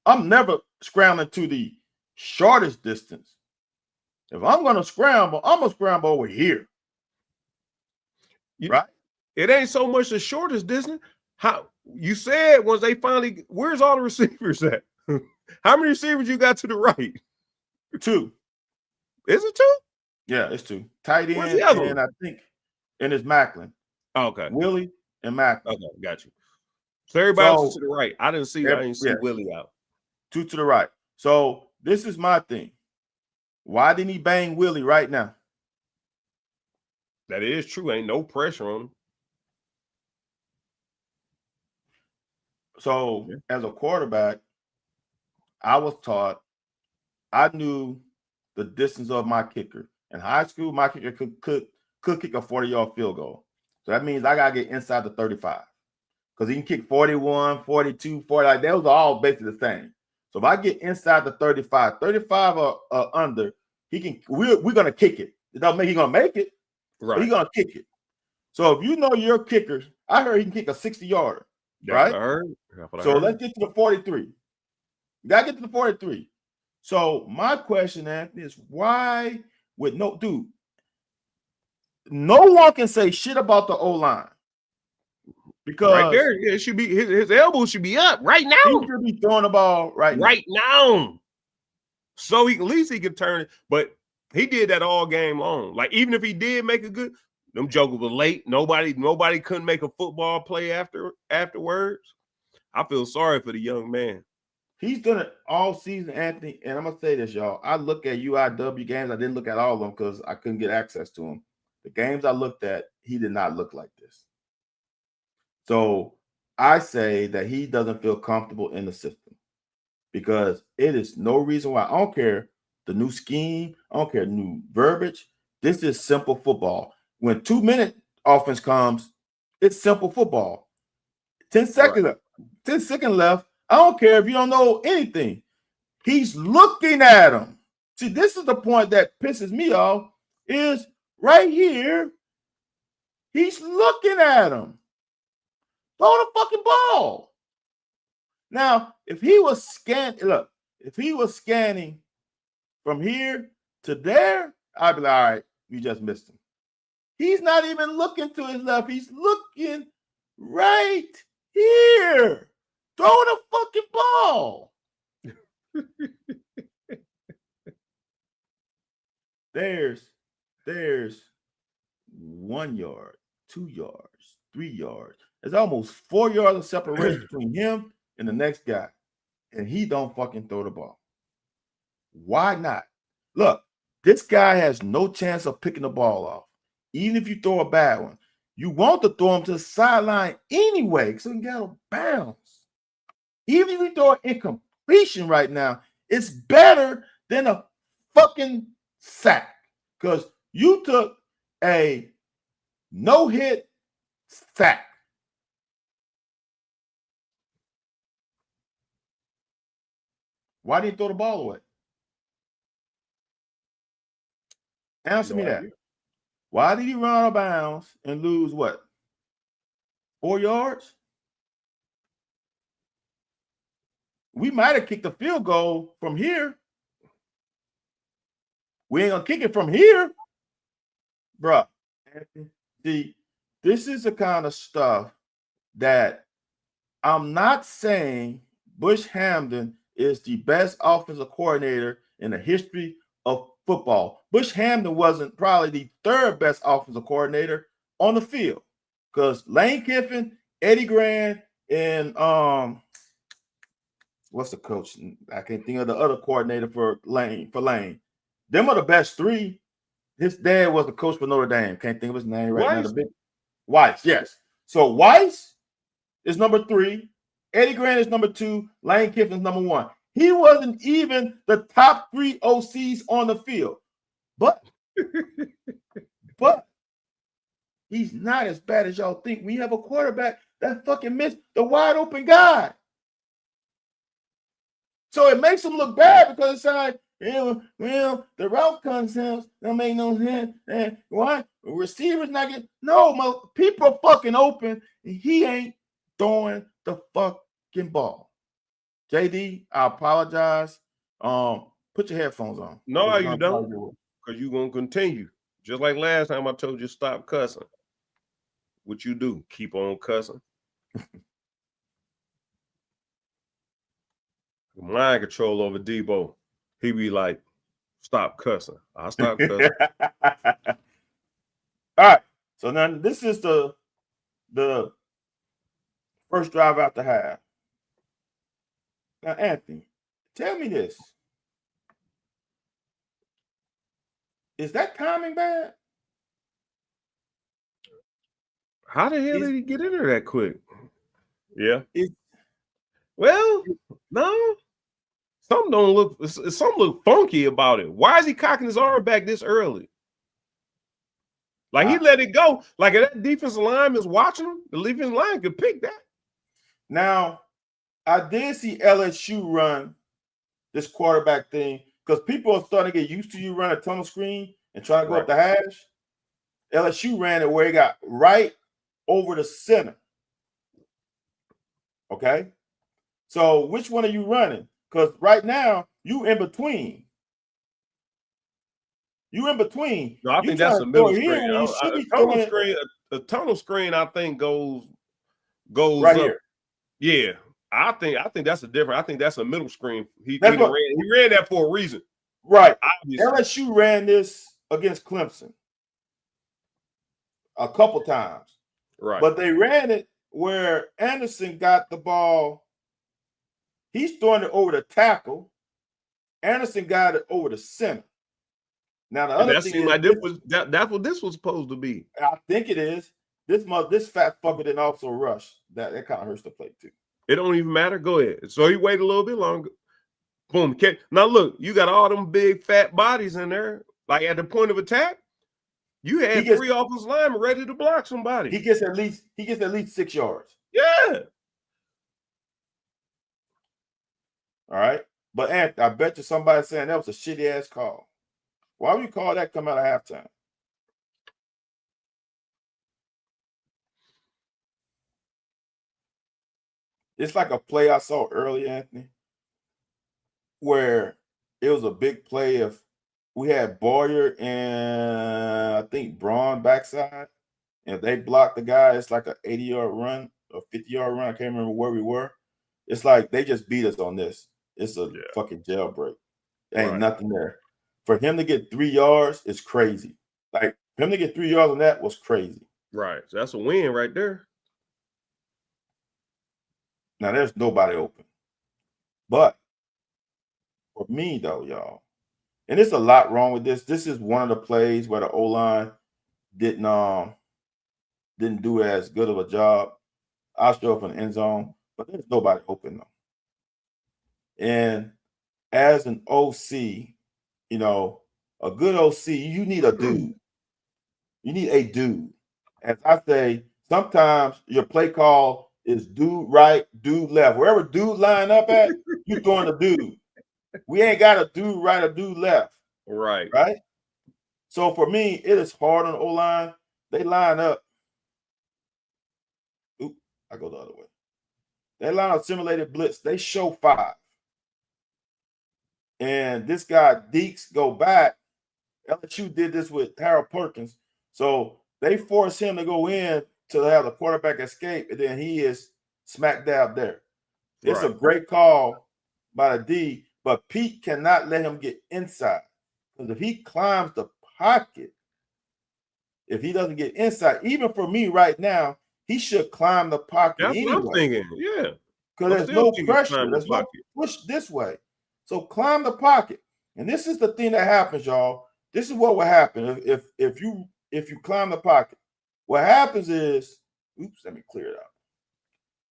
C: I'm never scrambling to the shortest distance. If I'm going to scramble, I'm going to scramble over here. Right?
B: It ain't so much the shortest distance. How you said once they finally, where's all the receivers at? How many receivers you got to the right?
C: 2.
B: Is it 2?
C: Yeah, it's 2. Tight end, and I think, and it's Macklin.
B: Okay.
C: Willie and Macklin.
B: Okay, got you. So everybody else is to the right. I didn't see Willie out.
C: 2 to the right. So this is my thing. Why didn't he bang Willie right now?
B: That is true. Ain't no pressure on him.
C: So as a quarterback, I was taught, I knew the distance of my kicker. In high school, my kicker could kick a 40-yard field goal. So that means I got to get inside the 35. Because he can kick 41, 42, 40. Like, those are all basically the same. So if I get inside the 35 or under, we're going to kick it. It doesn't mean he's going to make it, right? But he's going to kick it. So if you know your kicker, I heard he can kick a 60-yarder, right? So let's get to the 43. You got to get to the 43. So my question, Anthony, is why would no one can say shit about the O-line. Because
B: right there, it should be his elbow should be up right now.
C: He should be throwing the ball right
B: now. So at least he could turn it. But he did that all game long. Like, even if he did make a good, them jokers were late. Nobody couldn't make a football play afterwards. I feel sorry for the young man.
C: He's done it all season, Anthony. And I'm gonna say this, y'all. I look at UIW games. I didn't look at all of them because I couldn't get access to them. The games I looked at, he did not look like this. So I say that he doesn't feel comfortable in the system because it is no reason why. I don't care the new scheme. I don't care new verbiage. This is simple football. When 2-minute offense comes, it's simple football. 10 seconds left. 10 seconds left. I don't care if you don't know anything. He's looking at him. See, this is the point that pisses me off is right here. He's looking at him. Throw the fucking ball. Now, if he was scanning from here to there, I'd be like, all right, you just missed him. He's not even looking to his left. He's looking right here. Throw the fucking ball. There's 1 yard, 2 yards, 3 yards. There's almost 4 yards of separation between him and the next guy. And he don't fucking throw the ball. Why not? Look, this guy has no chance of picking the ball off. Even if you throw a bad one. You want to throw him to the sideline anyway, so he can get out of bounds. Even if you throw an incompletion right now, it's better than a fucking sack. Because you took a no-hit sack. Why did he throw the ball away? Answer me that. Why did he run out of bounds and lose what? 4 yards? We might have kicked the field goal from here. We ain't gonna kick it from here, bruh. See, this is the kind of stuff that I'm not saying Bush Hamdan is the best offensive coordinator in the history of football. Bush Hamdan wasn't probably the third best offensive coordinator on the field because Lane Kiffin, Eddie Grand, and what's the coach? I can't think of the other coordinator for Lane. Them are the best three. His dad was the coach for Notre Dame. Can't think of his name right now. The big Weiss, yes. So Weiss is number 3. Eddie Grant is number 2. Lane Kiffin is number 1. He wasn't even the top 3 OCs on the field. But he's not as bad as y'all think. We have a quarterback that fucking missed the wide open guy. So it makes him look bad because it's like, well, the route concepts don't make no sense. And why? Receivers not getting people are fucking open and he ain't throwing the fucking ball. JD, I apologize. Put your headphones on.
B: No, you don't. Because you're gonna continue. Just like last time I told you stop cussing. What you do? Keep on cussing. Mind control over Debo. He be like, stop cussing. I'll stop cussing.
C: All right. So now this is the first drive after half. Now, Anthony, tell me this. Is that timing bad?
B: How the hell did he get in there that quick? Yeah.
C: Is
B: Well, no. Something look funky about it. Why is he cocking his arm back this early? Like he let it go. Like if that defensive line is watching him, the defensive line could pick that.
C: Now, I did see LSU run this quarterback thing because people are starting to get used to you run a tunnel screen and trying to go up the hash. LSU ran it where he got right over the center. Okay. So which one are you running? Because right now you in between. You in between.
B: No, I think that's a middle screen. A tunnel screen, I think goes
C: right
B: up.
C: Here.
B: Yeah, I think that's a different. I think that's a middle screen. He ran that for a reason.
C: Right. Obviously. LSU ran this against Clemson a couple times.
B: Right.
C: But they ran it where Anderson got the ball. He's throwing it over the tackle. Anderson got it over the center. Now the other thing is
B: that's what this was supposed to be.
C: I think it is. This fat fucker didn't also rush. That kind of hurts the play too.
B: It don't even matter. Go ahead. So he waited a little bit longer. Boom. Now look, you got all them big fat bodies in there. Like at the point of attack, you had three offensive linemen ready to block somebody.
C: He gets at least 6 yards.
B: Yeah.
C: All right. But I bet you somebody saying that was a shitty ass call. Why would you call that come out of halftime? It's like a play I saw early, Anthony, where it was a big play of we had Boyer and I think Braun backside, and if they blocked the guy, it's like an 80-yard run or 50-yard run. I can't remember where we were. It's like they just beat us on this. It's a fucking jailbreak. Ain't nothing there. For him to get 3 yards is crazy. Like for him to get 3 yards on that was crazy.
B: Right. So that's a win right there.
C: Now there's nobody open. But for me though, y'all, and there's a lot wrong with this. This is one of the plays where the O-line didn't do as good of a job. I'll show up in the end zone, but there's nobody open though. And as an OC, you know, a good OC, you need a dude. You need a dude. As I say, sometimes your play call is dude right, dude left. Wherever dude line up at, you throwing a dude. We ain't got a dude right or dude left.
B: Right.
C: Right? So for me, it is hard on the O-line. They line up. Oop, I go the other way. They line up simulated blitz. They show 5. And this guy, Deeks, go back. LSU did this with Harold Perkins. So they force him to go in to have the quarterback escape, and then he is smack dab there. It's a great call by the D, but Pete cannot let him get inside. Because if he climbs the pocket, if he doesn't get inside, even for me right now, he should climb the pocket.
B: That's
C: anyway.
B: what I'm thinking. Yeah.
C: Because there's no pressure. There's no push this way. So climb the pocket. And this is the thing that happens, y'all. This is what will happen if you climb the pocket. What happens is, let me clear it out.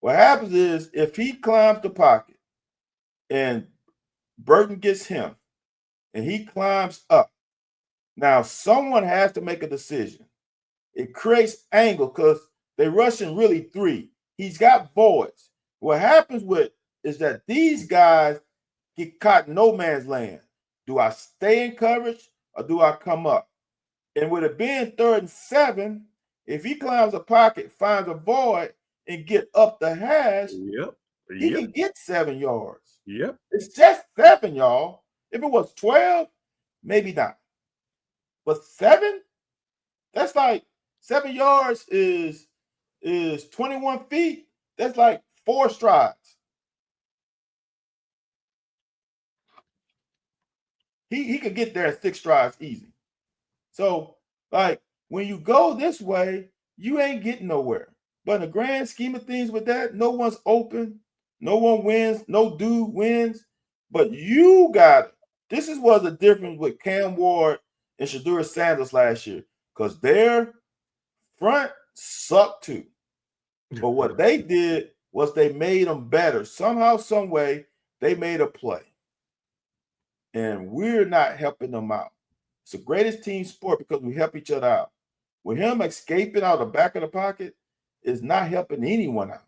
C: What happens is if he climbs the pocket and Burton gets him and he climbs up, now someone has to make a decision. It creates angle because they're rushing really 3. He's got voids. What happens is that these guys get caught in no man's land. Do I stay in coverage or do I come up? And with it being 3rd and 7, if he climbs a pocket, finds a void, and get up the hash, he can get 7 yards.
B: Yep.
C: It's just 7, y'all. If it was 12, maybe not. But 7, that's like 7 yards is 21 feet. That's like 4 strides. He could get there in 6 strides easy. So, like, when you go this way, you ain't getting nowhere. But in the grand scheme of things with that, no one's open. No one wins. No dude wins. But you got it. This was the difference with Cam Ward and Shedeur Sanders last year because their front sucked too. But what they did was they made them better. Somehow, some way, they made a play. And we're not helping them out. It's the greatest team sport because we help each other out. With him escaping out the back of the pocket is not helping anyone out.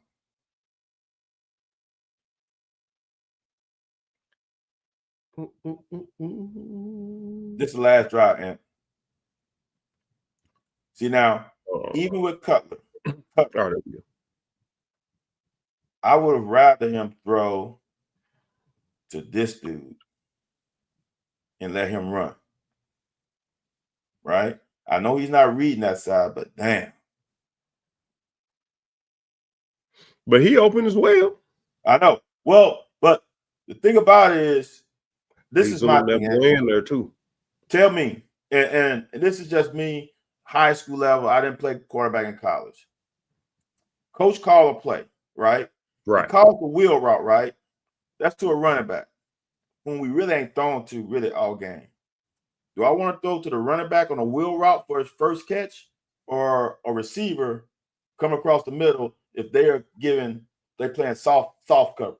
C: This is the last drive, Ant. See now, even with Cutler, I would have rather him throw to this dude and let him run. Right? I know he's not reading that side, but damn.
B: But he opened as well.
C: I know. Well, but the thing about it is, this
B: he's
C: is my thing.
B: In there too.
C: Tell me, and this is just me, high school level. I didn't play quarterback in college. Coach called a play, right?
B: Right.
C: He calls the wheel route, right? That's to a running back whom we really ain't thrown to really all game. Do I want to throw to the running back on a wheel route for his first catch, or a receiver come across the middle if they're playing soft coverage?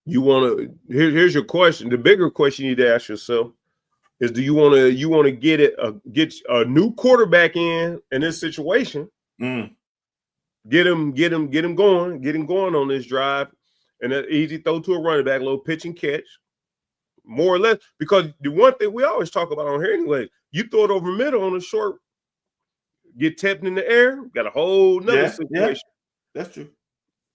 B: You want to here's your question. The bigger question you need to ask yourself is, do you want to get a new quarterback in this situation? Get him going on this drive, and an easy throw to a running back, a little pitch and catch, more or less. Because the one thing we always talk about on here anyway, you throw it over middle on a short, get tapped in the air, got a whole nother situation.
C: Yeah, that's true.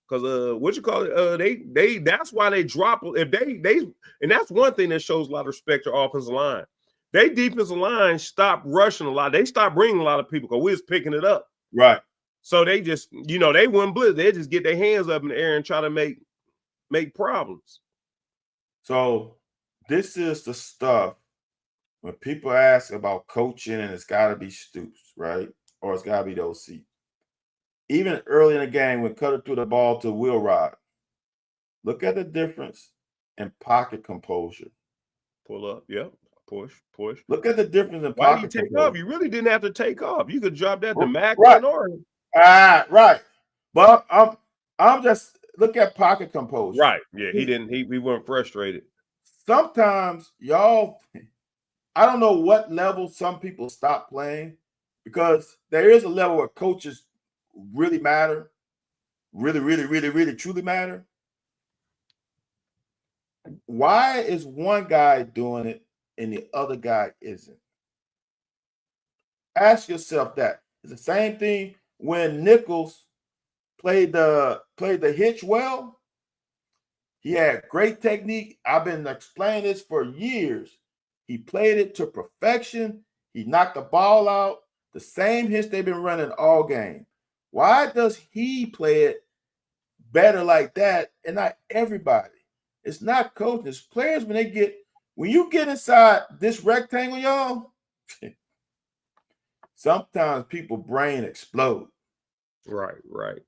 B: Because what you call it? They that's why they drop. If they and that's one thing that shows a lot of respect to offensive line. They defensive line stopped rushing a lot. They stopped bringing a lot of people because we was picking it up.
C: Right.
B: So they just, they wouldn't blitz. They just get their hands up in the air and try to make problems.
C: So this is the stuff when people ask about coaching, and it's got to be Stoops, right? Or it's got to be the OC. Even early in the game, when Cutter threw the ball to Will Rod, look at the difference in pocket composure.
B: Pull up, yep. Push.
C: Look at the difference in
B: Why
C: pocket
B: did you take
C: composure.
B: off? You really didn't have to take off. You could drop that to Mac
C: right.
B: or
C: right. But I'm just look at pocket composure.
B: Right. Yeah, we weren't frustrated.
C: Sometimes y'all, I don't know what level some people stop playing, because there is a level where coaches really matter, really truly matter. Why is one guy doing it and the other guy isn't? Ask yourself that. It's the same thing when Nichols played the hitch well. He had great technique. I've been explaining this for years. He played it to perfection. He knocked the ball out. The same hitch they've been running all game. Why does he play it better like that and not everybody? It's not coaching. It's players when you get inside this rectangle, y'all, sometimes people's brain explode.
B: Right.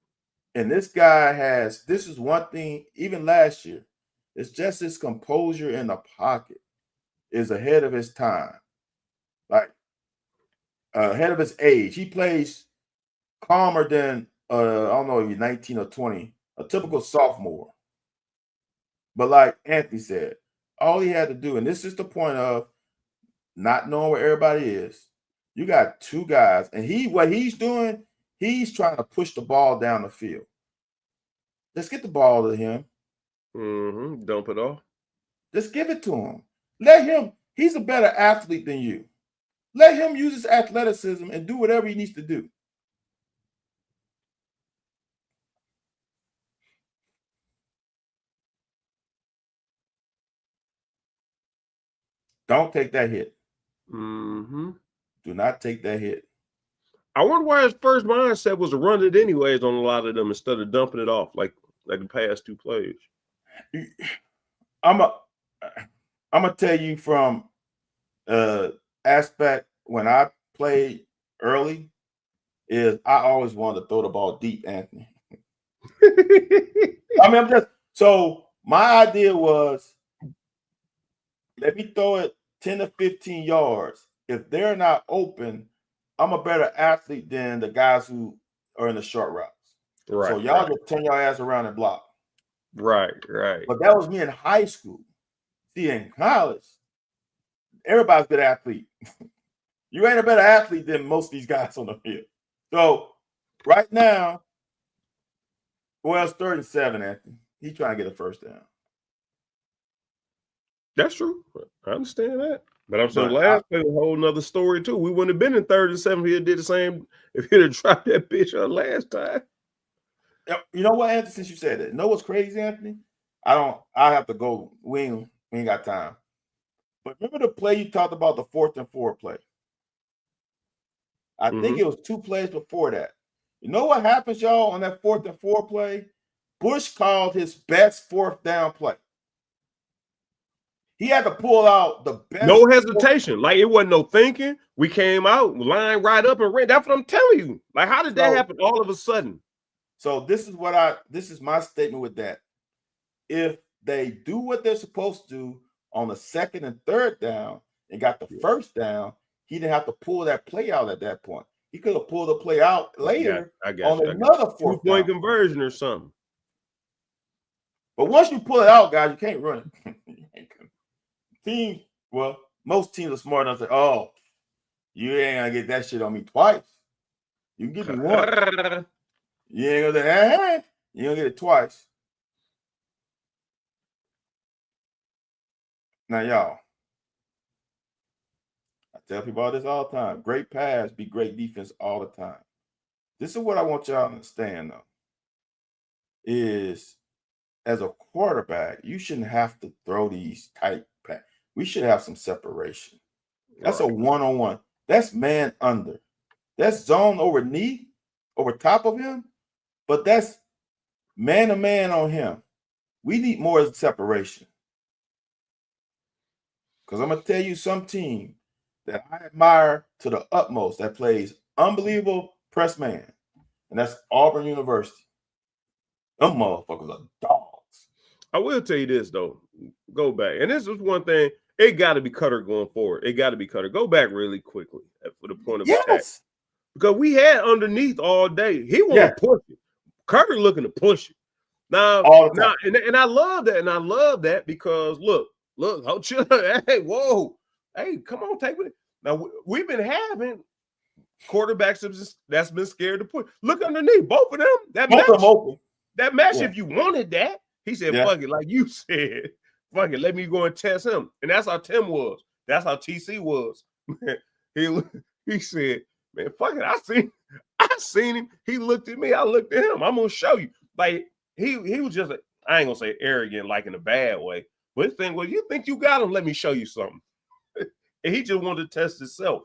C: And this guy this is one thing, even last year, it's just his composure in the pocket is ahead of his time. Like, ahead of his age. He plays calmer than, I don't know if he's 19 or 20, a typical sophomore. But like Anthony said, all he had to do, and this is the point of not knowing where everybody is. You got two guys, and what he's doing, he's trying to push the ball down the field. Let's get the ball to him.
B: Dump it off.
C: Just give it to him. Let him. He's a better athlete than you. Let him use his athleticism and do whatever he needs to do. Don't take that hit. Do not take that hit.
B: I wonder why his first mindset was to run it anyways on a lot of them instead of dumping it off like the past two plays.
C: I'm gonna tell you from aspect when I played early is I always wanted to throw the ball deep, Anthony. So my idea was, let me throw it 10 to 15 yards if they're not open, I'm a better athlete than the guys who are in the short routes.
B: Right.
C: So y'all just turn your ass around and block.
B: Right.
C: But that was me in high school. See, in college, everybody's a good athlete. You ain't a better athlete than most of these guys on the field. So right now, well, it's 3rd and 7, Anthony. He's trying to get a first down.
B: That's true. I understand that. But I'm saying last play was a whole nother story too. We wouldn't have been in 3rd and 7 if he did the same, if he'd have dropped that bitch on last time.
C: You know what, Anthony, since you said that, you know what's crazy, Anthony? I have to go. We ain't got time. But remember the play you talked about, the 4th and 4 play? I think it was 2 plays before that. You know what happens, y'all, on that 4th and 4 play? Bush called his best 4th down play. He had to pull out the best.
B: No hesitation. Like, it wasn't no thinking. We came out, lined right up and ran. That's what I'm telling you. Like, how did that happen all of a sudden?
C: So this is my statement with that. If they do what they're supposed to do on the 2nd and 3rd down and got the first down, he didn't have to pull that play out at that point. He could have pulled the play out later on another 4th down.
B: 2-point conversion or something.
C: But once you pull it out, guys, you can't run it. Most teams are smart enough to say, oh, you ain't gonna get that shit on me twice. You can give me one. You ain't gonna say, you gonna get it twice. Now, y'all, I tell people all this all the time. Great pass, be great defense all the time. This is what I want y'all to understand, though, is as a quarterback, you shouldn't have to throw these tight passes. We should have some separation. That's a one-on-one. That's man under. That's zone over knee, over top of him, but that's man-to-man on him. We need more separation. Because I'm going to tell you some team that I admire to the utmost that plays unbelievable press man, and that's Auburn University. Them motherfuckers are dogs.
B: I will tell you this, though. Go back. And this is one thing. It got to be Cutter going forward. It got to be Cutter. Go back really quickly for the point of attack. Because we had underneath all day. He want to push it. Cutter looking to push it. Now, and I love that. And I love that because, look, hold chill. Hey, whoa. Hey, come on, take it. Now, we've been having quarterbacks that's been scared to push. Look underneath. Both of them. That mesh, if you wanted that, he said, fuck it. Like you said, fuck it. Let me go and test him. And that's how Tim was. That's how TC was. He said, man, fuck it. I seen him. He looked at me. I looked at him. I'm going to show you. Like, he was just, I ain't going to say arrogant, like in a bad way. But his thing was, you think you got him? Let me show you something. And he just wanted to test himself.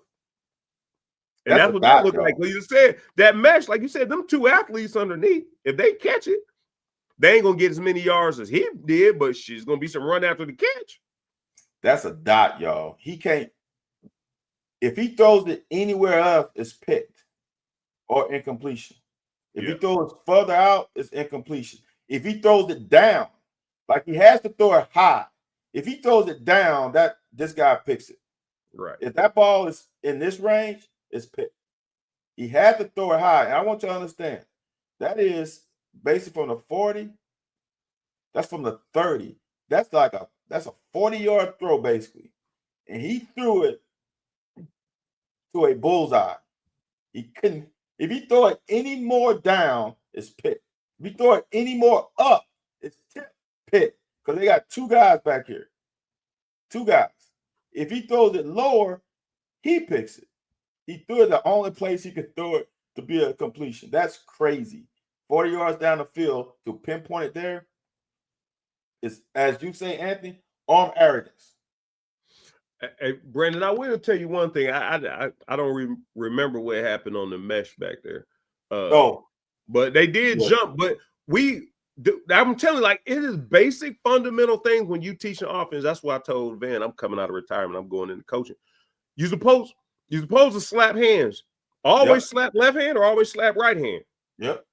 B: And that's what that looked like. Well, you said that mesh, like you said, them two athletes underneath, if they catch it, they ain't going to get as many yards as he did, but she's going to be some run after the catch.
C: That's a dot, y'all. He can't. If he throws it anywhere else, it's picked or incompletion. If he throws it further out, it's incompletion. If he throws it down, like he has to throw it high. If he throws it down, this guy picks it.
B: Right.
C: If that ball is in this range, it's picked. He had to throw it high. And I want you to understand, that is basically from the 40. That's from the 30. That's a 40-yard throw, basically. And he threw it to a bullseye. He couldn't. If he throw it any more down, it's picked. If he throw it any more up, it's picked. Because they got two guys back here. Two guys. If he throws it lower, he picks it. He threw it the only place he could throw it to be a completion. That's crazy. 40 yards down the field to pinpoint it there is, as you say, Anthony, arm arrogance.
B: Hey, Brandon, I will tell you one thing. I don't remember what happened on the mesh back there. But they did jump. But I'm telling you, like, it is basic fundamental things when you teach an offense. That's why I told Van, I'm coming out of retirement. I'm going into coaching. You're supposed to slap hands. Always slap left hand or always slap right hand.
C: Yep.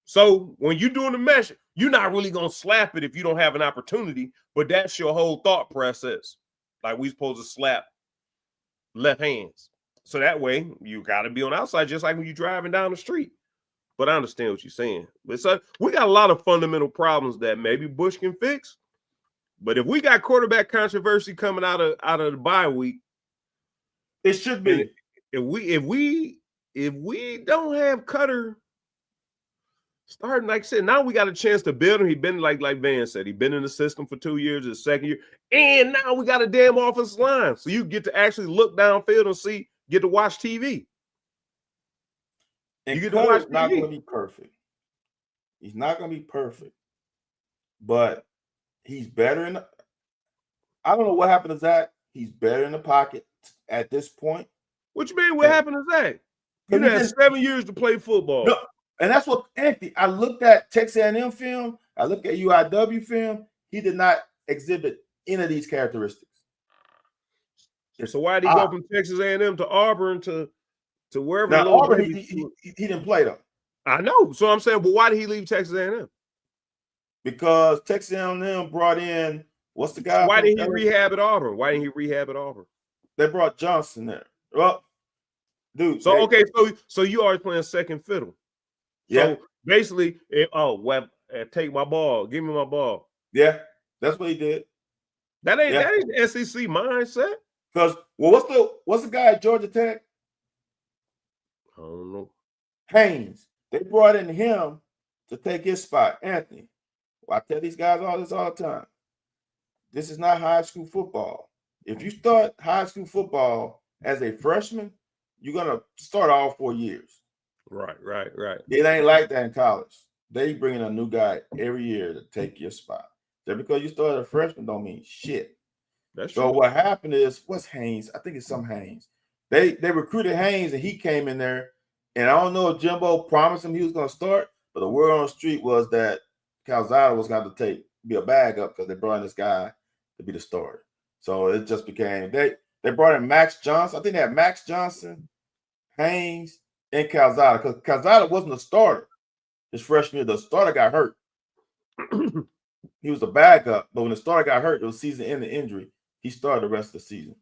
B: So when you're doing the mesh, you're not really going to slap it if you don't have an opportunity. But that's your whole thought process. Like, we supposed to slap left hands. So that way you got to be on the outside, just like when you're driving down the street. But I understand what you're saying. But so we got a lot of fundamental problems that maybe Bush can fix. But if we got quarterback controversy coming out of the bye week,
C: it should be.
B: If we don't have Cutter starting, like I said, now we got a chance to build him. He been like Van said, he been in the system for 2 years, his second year, and now we got a damn offensive line, so you get to actually look downfield and get to watch TV.
C: And you get Cutter's to watch not going to be perfect. He's not going to be perfect, but he's better in. I don't know what happened to Zach. He's better in the pocket at this point.
B: What you mean? What happened to Zach? You had 7 years to play football.
C: No, and that's what Anthony. I looked at Texas A&M film. I looked at UIW film. He did not exhibit any of these characteristics.
B: So why did he go from Texas A&M to Auburn to wherever?
C: Now Auburn, he didn't play though.
B: I know. So I'm saying, but why did he leave Texas A&M?
C: Because Texas A&M brought in what's the guy?
B: Why didn't he rehab at Auburn? Why didn't he rehab at Auburn?
C: They brought Johnson there. Well, dude.
B: So so you always playing second fiddle.
C: Yeah.
B: So basically, take my ball. Give me my ball.
C: Yeah, that's what he did.
B: That ain't the SEC mindset.
C: Because what's the guy at Georgia Tech?
B: I don't know.
C: Haynes. They brought in him to take his spot. Anthony. Well, I tell these guys all the time. This is not high school football. If you start high school football as a freshman, you're gonna start all 4 years.
B: Right.
C: It ain't like that in college. They bring in a new guy every year to take your spot. Just because you started a freshman don't mean shit.
B: That's
C: so
B: true.
C: What happened is, what's Haynes? I think it's some Haynes. They recruited Haynes and he came in there. And I don't know if Jimbo promised him he was going to start, but the word on the street was that Calzada was going to be a bag up because they brought in this guy to be the starter. So it just became they brought in Max Johnson. I think they had Max Johnson, Haynes, and Calzada because Calzada wasn't a starter his freshman year. The starter got hurt. He was a backup, but when the starter got hurt, it was season-ending injury. He started the rest of the season.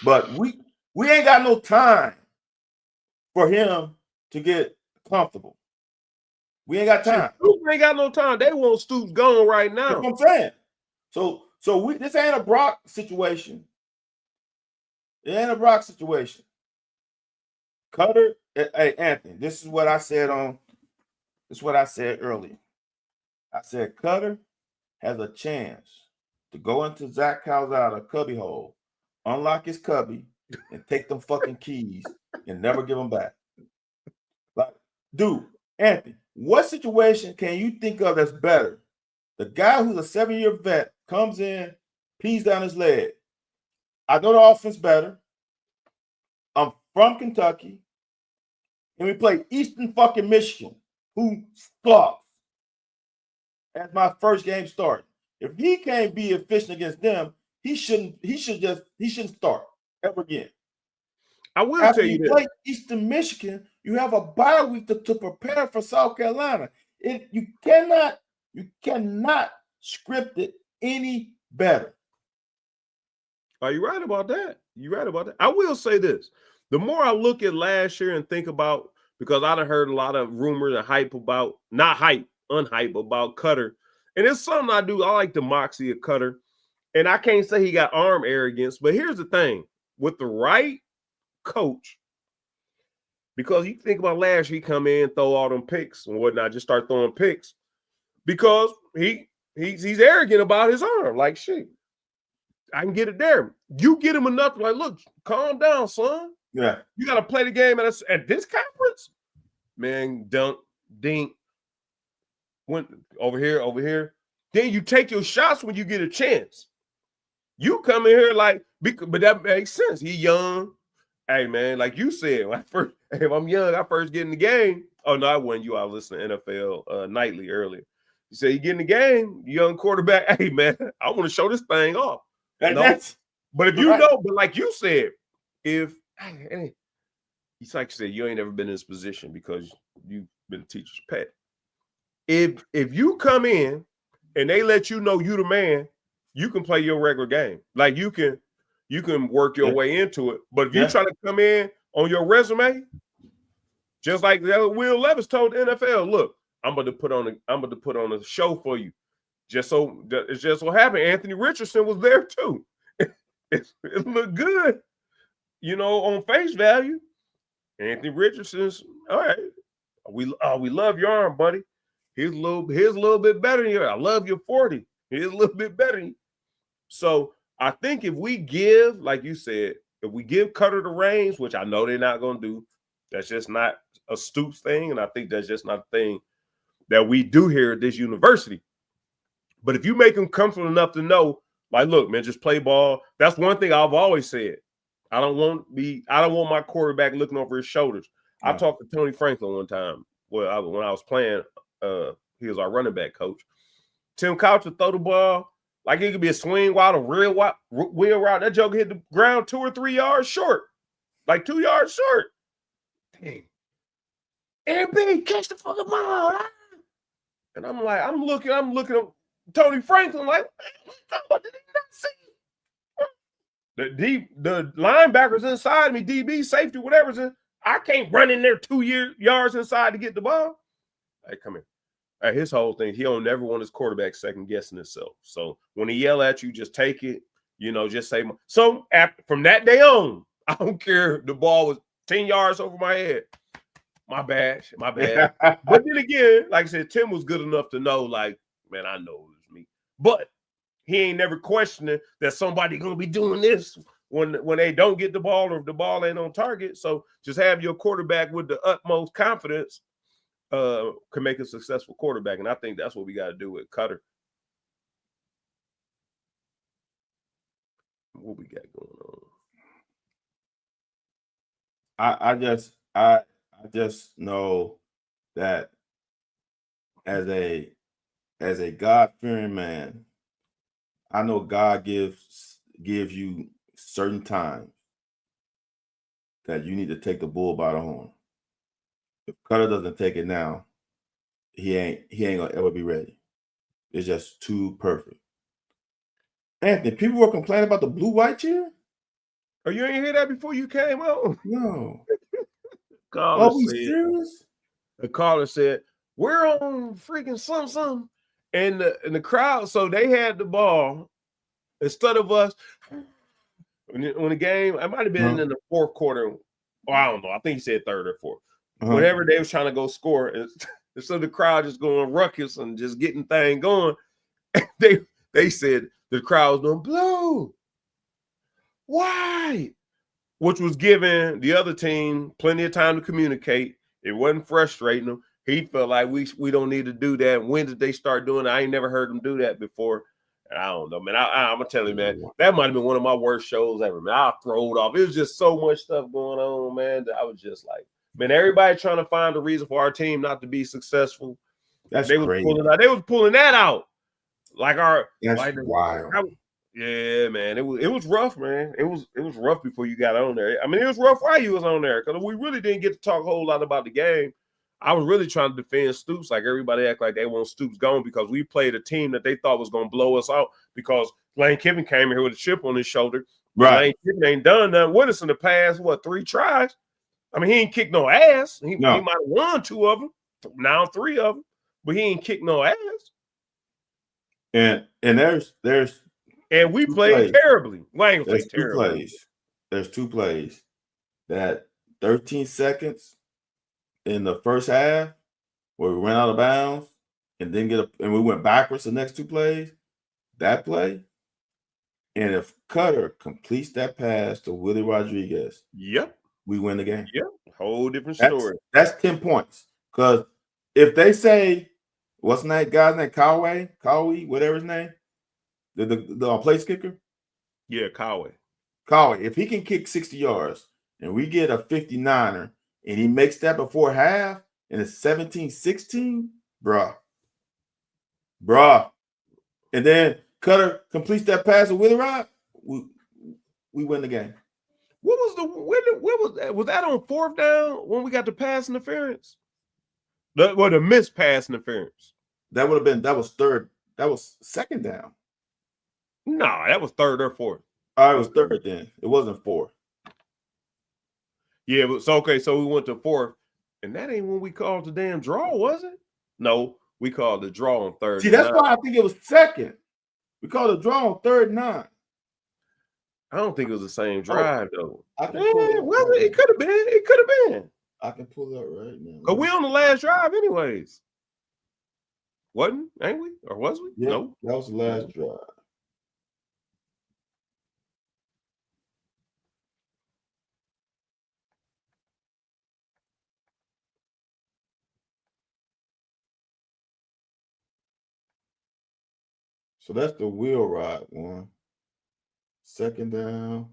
C: But we ain't got no time for him to get comfortable. We ain't got time.
B: Stoops ain't got no time. They want Stoops gone right now.
C: That's what I'm saying. So this ain't a Brock situation. It ain't a Brock situation. Cutter, hey Anthony, this is what I said earlier. I said Cutter has a chance to go into Zach Calzada cubby hole, unlock his cubby, and take them fucking keys and never give them back. Like, dude, Anthony, what situation can you think of that's better? The guy who's a 7-year vet comes in, pees down his leg. I know the offense better. I'm from Kentucky. And we play Eastern fucking Michigan, who sucks. As my first game started. If he can't be efficient against them, he shouldn't start ever again.
B: I will
C: After
B: tell you this.
C: Play Eastern Michigan, you have a bye week to prepare for South Carolina. You cannot script it any better.
B: Are you right about that? You're right about that. I will say this. The more I look at last year and think about, because I done heard a lot of rumors and hype about, not hype, unhype about Cutter. And it's something I do. I like the moxie of Cutter. And I can't say he got arm arrogance, but here's the thing. With the right coach, because you think about last year, he come in, throw all them picks and whatnot, just start throwing picks. Because he's arrogant about his arm. Like, shit, I can get it there. You get him enough, like, look, calm down, son.
C: Yeah.
B: You got to play the game at this conference? Man, dunk, dink, went over here. Then you take your shots when you get a chance. You come in here like, but that makes sense. He young. Hey, man, like you said, if I'm young, I first get in the game. Oh, no, I wasn't you. I was listening to NFL Nightly earlier. You say you get in the game, young quarterback. Hey, man, I want to show this thing off. But if you know, but like you said, it's like you said, you ain't never been in this position because you've been a teacher's pet. If you come in and they let you know you the man, you can play your regular game. Like you can work your way into it. But if you try to come in on your resume, just like Will Levis told the NFL, look, I'm going to put on a show for you. It's just so happened Anthony Richardson was there too. It looked good, on face value. Anthony Richardson's all right. We love your arm, buddy. Here's a little bit better than you. I love your 40. Here's a little bit better than you. So I think if we give, like you said, if we give Cutter the reins, which I know they're not going to do, that's just not a Stoops thing, and I think that's just not a thing that we do here at this university. But if you make them comfortable enough to know, like, look, man, just play ball. That's one thing I've always said. I don't want my quarterback looking over his shoulders. I talked to Tony Franklin one time. When I was playing, he was our running back coach. Tim Couch would throw the ball like it could be a swing wide, a real wheel route. That joke hit the ground 2 or 3 yards short, like 2 yards short. Dang. MB, catch the fucking ball. And I'm looking at Tony Franklin like, what did he not see? The linebackers inside me, DB, safety, whatever's in, I can't run in there 2 yards inside to get the ball. Hey, come here. Hey, his whole thing, he don't never want his quarterback second guessing himself. So when he yell at you, just take it, just say. So from that day on, I don't care if the ball was 10 yards over my head. My bad. But then again, like I said, Tim was good enough to know, like, man, I know it was me. But he ain't never questioning that somebody gonna be doing this when they don't get the ball or if the ball ain't on target. So just have your quarterback with the utmost confidence can make a successful quarterback. And I think that's what we got to do with Cutter. What we got going on?
C: I just know that as a God-fearing man, I know God gives you certain times that you need to take the bull by the horn. If Cutter doesn't take it now, he ain't gonna ever be ready. It's just too perfect. Anthony, people were complaining about the blue-white cheer.
B: Oh, you ain't hear that before you came on?
C: No.
B: Are we serious? The caller said, we're on freaking something. And the crowd, so they had the ball. Instead of us, when the game, I might have been in the fourth quarter. Or I don't know. I think he said third or fourth. Whenever they was trying to go score, instead of the crowd just going ruckus and just getting thing going, they said the crowd was doing blue, white, which was giving the other team plenty of time to communicate. It wasn't frustrating them. He felt like we don't need to do that. When did they start doing it? I ain't never heard them do that before. And I don't know, man. I'm going to tell you, man, that might have been one of my worst shows ever, man. I throw it off. It was just so much stuff going on, man, that I was just like, man, everybody trying to find a reason for our team not to be successful.
C: That's
B: crazy. They was pulling that out.
C: That's wild.
B: Yeah, man. It was rough, man. It was rough before you got on there. I mean, it was rough while you was on there because we really didn't get to talk a whole lot about the game. I was really trying to defend Stoops. Like everybody act like they want Stoops gone because we played a team that they thought was going to blow us out because Lane Kiffin came here with a chip on his shoulder.
C: Right.
B: Lane Kiffin ain't done nothing with us in the past, 3 tries? I mean, he ain't kicked no ass. He might have won 2 of them, now 3 of them, but he ain't kicked no ass.
C: And there's
B: and we played terribly. Well, I ain't gonna say terribly.
C: There's 2 plays that 13 seconds in the first half where we ran out of bounds and didn't and we went backwards the next 2 plays. That play, and if Cutter completes that pass to Willie Rodriguez, we win the game.
B: Whole different story.
C: That's 10 points. Because if they say, what's that guy's name? Cowey, whatever his name, the place kicker.
B: Yeah, Cowey.
C: If he can kick 60 yards and we get a 59er and he makes that before half and it's 17-16, bruh. And then Cutter completes that pass to Willie Rod, we win the game.
B: What was that? Was that on 4th down when we got the pass interference? The missed pass interference.
C: That was 3rd. That was 2nd down.
B: No, that was third or fourth.
C: All right, it was third then. It wasn't fourth.
B: Yeah, but so okay, so we went to fourth, and that ain't when we called the damn draw, was it? No, we called the draw on third.
C: See, that's why I think it was second. We called a draw on 3rd and 9.
B: I don't think it was the same drive though.
C: I can pull it up.
B: Was it? It could have been. It could have been.
C: I can pull it up right now.
B: Cause we on the last drive, anyways. Wasn't? Ain't we? Or was we?
C: Yeah,
B: No,
C: that was the last drive. So that's the wheel ride one. 2nd down.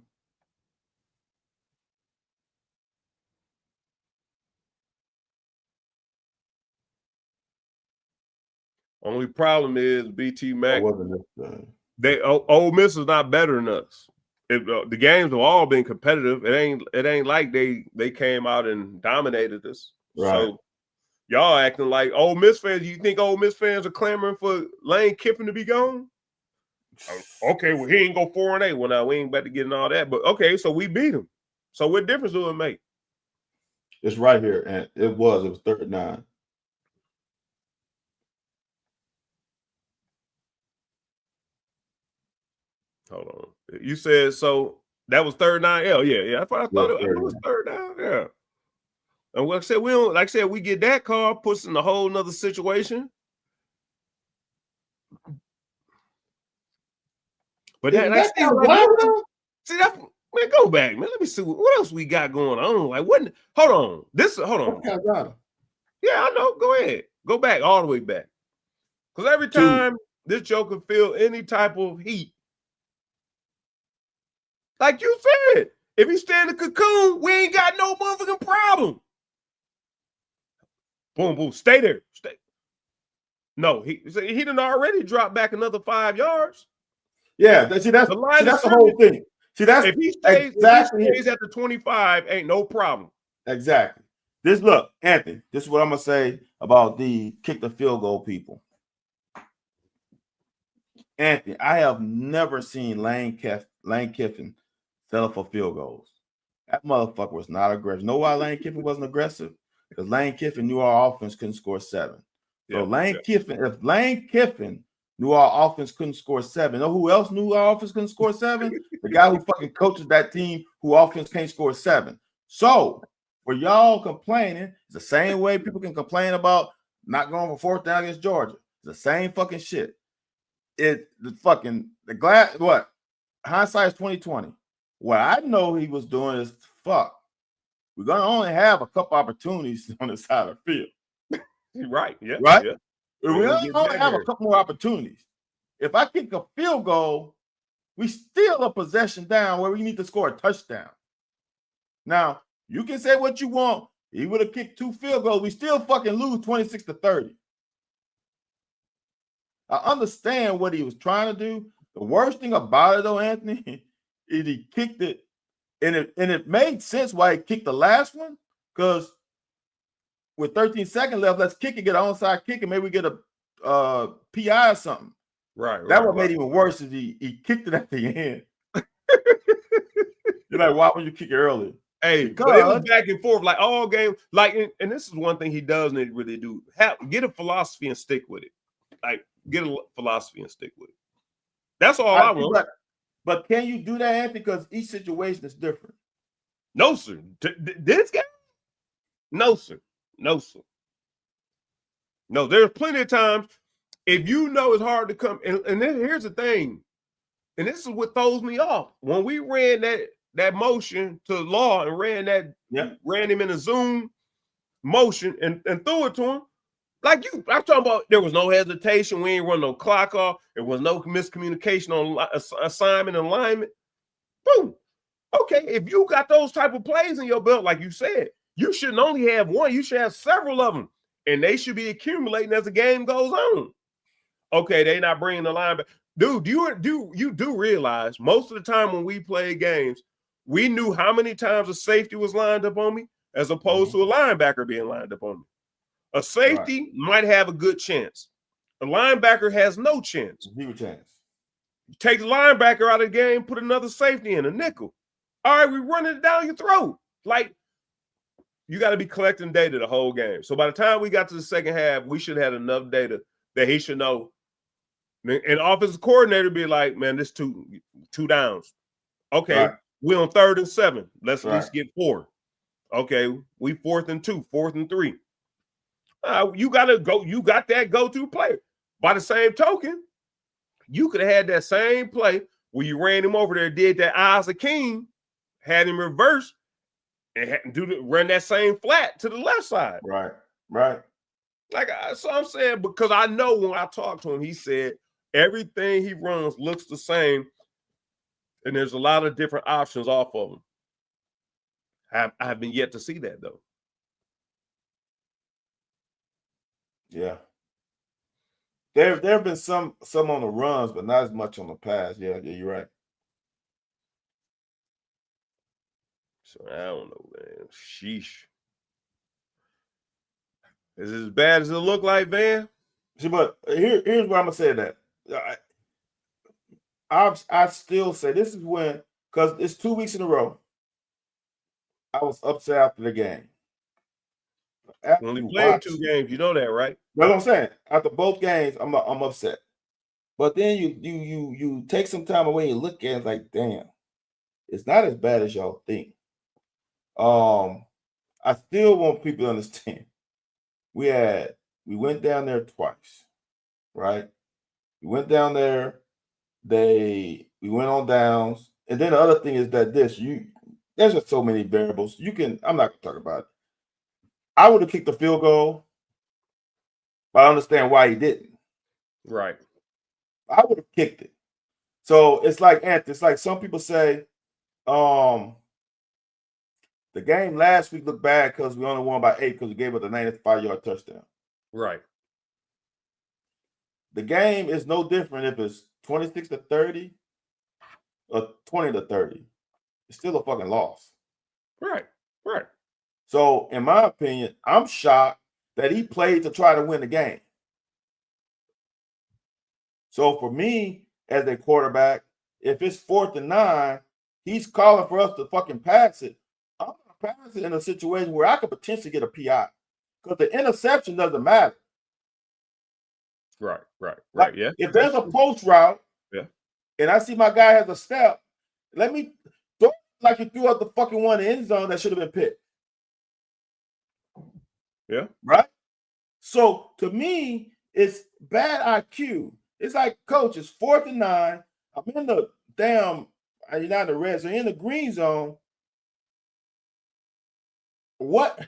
B: only problem is BT Mac.
C: Wasn't this thing.
B: Ole Miss is not better than us. The games have all been competitive. It ain't like they came out and dominated us.
C: Right.
B: So y'all acting like Ole Miss fans. You think Ole Miss fans are clamoring for Lane Kiffin to be gone? Okay, well he ain't go 4-8. Well, now we ain't about to get in all that. But okay, so we beat him. So what difference do it make?
C: It's right here, and it was 3rd and 9.
B: Hold on. You said so that was 3rd down. Yeah. That's what I thought. It was 3rd down. Yeah. And like I said, we get that call, puts us in a whole nother situation. But see, that man, go back, man. Let me see what else we got going on. Like, what? Hold on. Yeah, I know. Go ahead. Go back all the way back. Because every time this joker feel any type of heat, like you said, if he stay in the cocoon, we ain't got no motherfucking problem. Boom, stay there. Stay. No, he done already dropped back another 5 yards.
C: Yeah, that's the whole thing. See, that's
B: if he stays at the 25, ain't no problem.
C: Exactly. Look, Anthony, this is what I'm gonna say about the kick the field goal people. Anthony, I have never seen Lane Kiffin settle for field goals. That motherfucker was not aggressive. Know why Lane Kiffin wasn't aggressive? Because Lane Kiffin knew our offense couldn't score 7. So if Lane Kiffin knew our offense couldn't score 7, know who else knew our offense couldn't score 7? The guy who fucking coaches that team who offense can't score 7. So for y'all complaining, it's the same way people can complain about not going for 4th down against Georgia. It's the same fucking shit. What? Hindsight is 2020. What I know he was doing is we're gonna only have a couple opportunities on the side of the field.
B: Right. Yeah.
C: Right?
B: Yeah.
C: We only have a couple more opportunities. If I kick a field goal, we still a possession down where we need to score a touchdown. Now, you can say what you want. He would have kicked 2 field goals. We still fucking lose 26-30. I understand what he was trying to do. The worst thing about it, though, Anthony, is he kicked it, and it made sense why he kicked the last one, because with 13 seconds left, let's kick it, get an onside kick, and maybe we get a PI or something.
B: Right.
C: What made it even worse is he kicked it at the end. You're like, why would you kick it early?
B: Hey, but it was back and forth, like all game. Like, and this is one thing he does need to really do: get a philosophy and stick with it. Like, get a philosophy and stick with it. That's all I want.
C: But can you do that, Anthony? Because each situation is different.
B: No, sir. This game? No, sir. No, sir. No, there's plenty of times if you know it's hard to come. And then here's the thing, and this is what throws me off. When we ran that motion to Law and ran him in a zoom motion and threw it to him. Like I'm talking about, there was no hesitation. We ain't run no clock off. There was no miscommunication on assignment and alignment. Boom. Okay, if you got those type of plays in your belt, like you said, you shouldn't only have one. You should have several of them, and they should be accumulating as the game goes on. Okay, they not bringing the line back. Dude, you do realize most of the time when we play games, we knew how many times a safety was lined up on me as opposed to a linebacker being lined up on me. A safety might have a good chance. A linebacker has no chance.
C: Zero chance.
B: Take the linebacker out of the game, put another safety in, a nickel. All right, we running it down your throat. Like, you got to be collecting data the whole game. So by the time we got to the second half, we should have had enough data that he should know. And offensive coordinator be like, man, this two downs. Okay, we on 3rd and 7. Let's at least get 4. Okay, we 4th and 2, 4th and 3. You gotta go. You got that go-to player. By the same token, you could have had that same play where you ran him over there, did that Eyes of King, had him reverse, and run that same flat to the left side.
C: Right.
B: Like, so I'm saying, because I know when I talked to him, he said everything he runs looks the same, and there's a lot of different options off of him. I have been yet to see that, though.
C: Yeah. There have been some on the runs, but not as much on the pass. Yeah, you're right.
B: So I don't know, man. Sheesh. Is it as bad as it look like, Van?
C: See, but here's where I'm gonna say that. I still say this is when, because it's 2 weeks in a row, I was upset after the game.
B: When we played 2 games, you know that, right?
C: That's what I'm saying. After both games, I'm upset. But then you take some time away and look at it like, damn, it's not as bad as y'all think. I still want people to understand. We went down there twice, right? We went down there. We went on downs, and then the other thing is that there's just so many variables. I'm not gonna talk about it. I would have kicked the field goal, but I understand why he didn't.
B: Right.
C: I would have kicked it. So it's like Anthony. It's like some people say, the game last week looked bad because we only won by 8 because we gave up a 95-yard touchdown.
B: Right.
C: The game is no different if it's 26-30 or 20-30. It's still a fucking loss.
B: Right.
C: So, in my opinion, I'm shocked that he played to try to win the game. So, for me, as a quarterback, if it's 4th and 9, he's calling for us to fucking pass it. I'm going to pass it in a situation where I could potentially get a PI because the interception doesn't matter.
B: Right. Yeah.
C: If there's a post route, and I see my guy has a step, let me throw it like you threw out the fucking one in the end zone that should have been picked.
B: Yeah.
C: Right? So to me, it's bad IQ. It's like, coach, it's 4th and 9. I'm in the damn, you're not in the red zone, you're in the green zone. What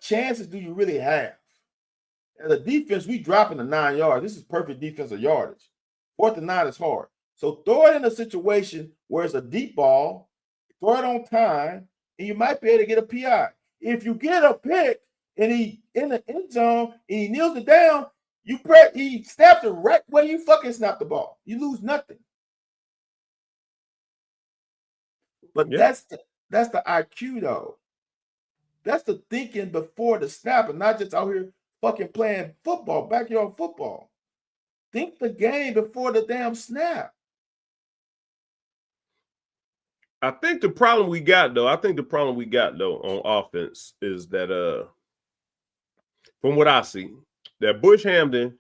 C: chances do you really have? As a defense, we dropping the 9 yards. This is perfect defensive yardage. 4th and 9 is hard. So throw it in a situation where it's a deep ball, throw it on time, and you might be able to get a PI. If you get a pick and he in the end zone and he kneels it down, he snaps it right where you fucking snap the ball. You lose nothing. But that's the IQ though. That's the thinking before the snap and not just out here fucking playing football, backyard football. Think the game before the damn snap.
B: I think the problem we got though on offense is that from what I see, that Bush Hamden,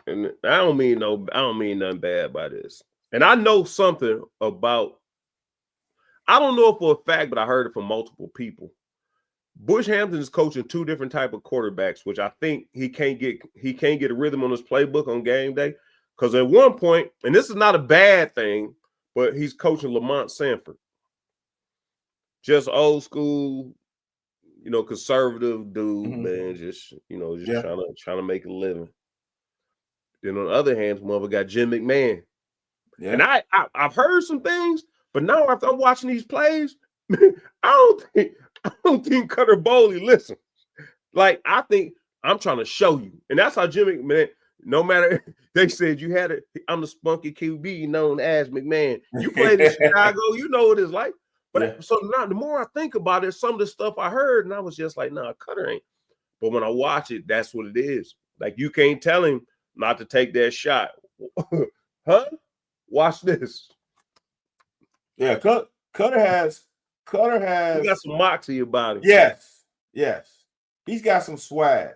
B: and I don't mean nothing bad by this. And I know something about, I don't know for a fact, but I heard it from multiple people. Bush Hampton is coaching 2 different type of quarterbacks, which I think he can't get a rhythm on his playbook on game day. Because at one point, and this is not a bad thing, but he's coaching Lamont Sanford. Just old school, conservative dude, man. Just trying to make a living. Then on the other hand, mother got Jim McMahon. Yeah. And I've heard some things, but now after I'm watching these plays, I don't think Cutter Bowley listens. Like, I think I'm trying to show you. And that's how Jim McMahon, no matter, they said you had it. I'm the spunky QB known as McMahon. You played in Chicago, you know what it's like. But so now the more I think about it, some of the stuff I heard, and I was just like, nah, Cutter ain't. But when I watch it, that's what it is. Like, you can't tell him not to take that shot. Huh? Watch this.
C: Yeah, Cutter has
B: He got some moxie about him.
C: yes. He's got some swag.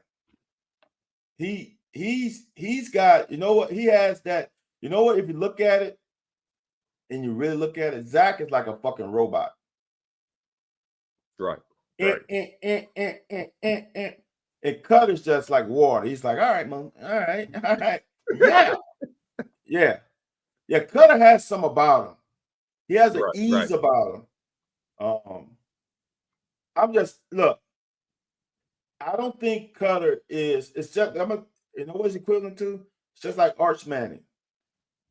C: He's got, you know what? He has that, you know what? If you look at it and you really look at it, Zach is like a fucking robot.
B: Right.
C: And Cutter's just like water. He's like, all right, man. All right. Yeah. Cutter has some about him. He has an ease about him. I'm just look. I don't think Cutter is. It's just you know what it's equivalent to. It's just like Arch Manning.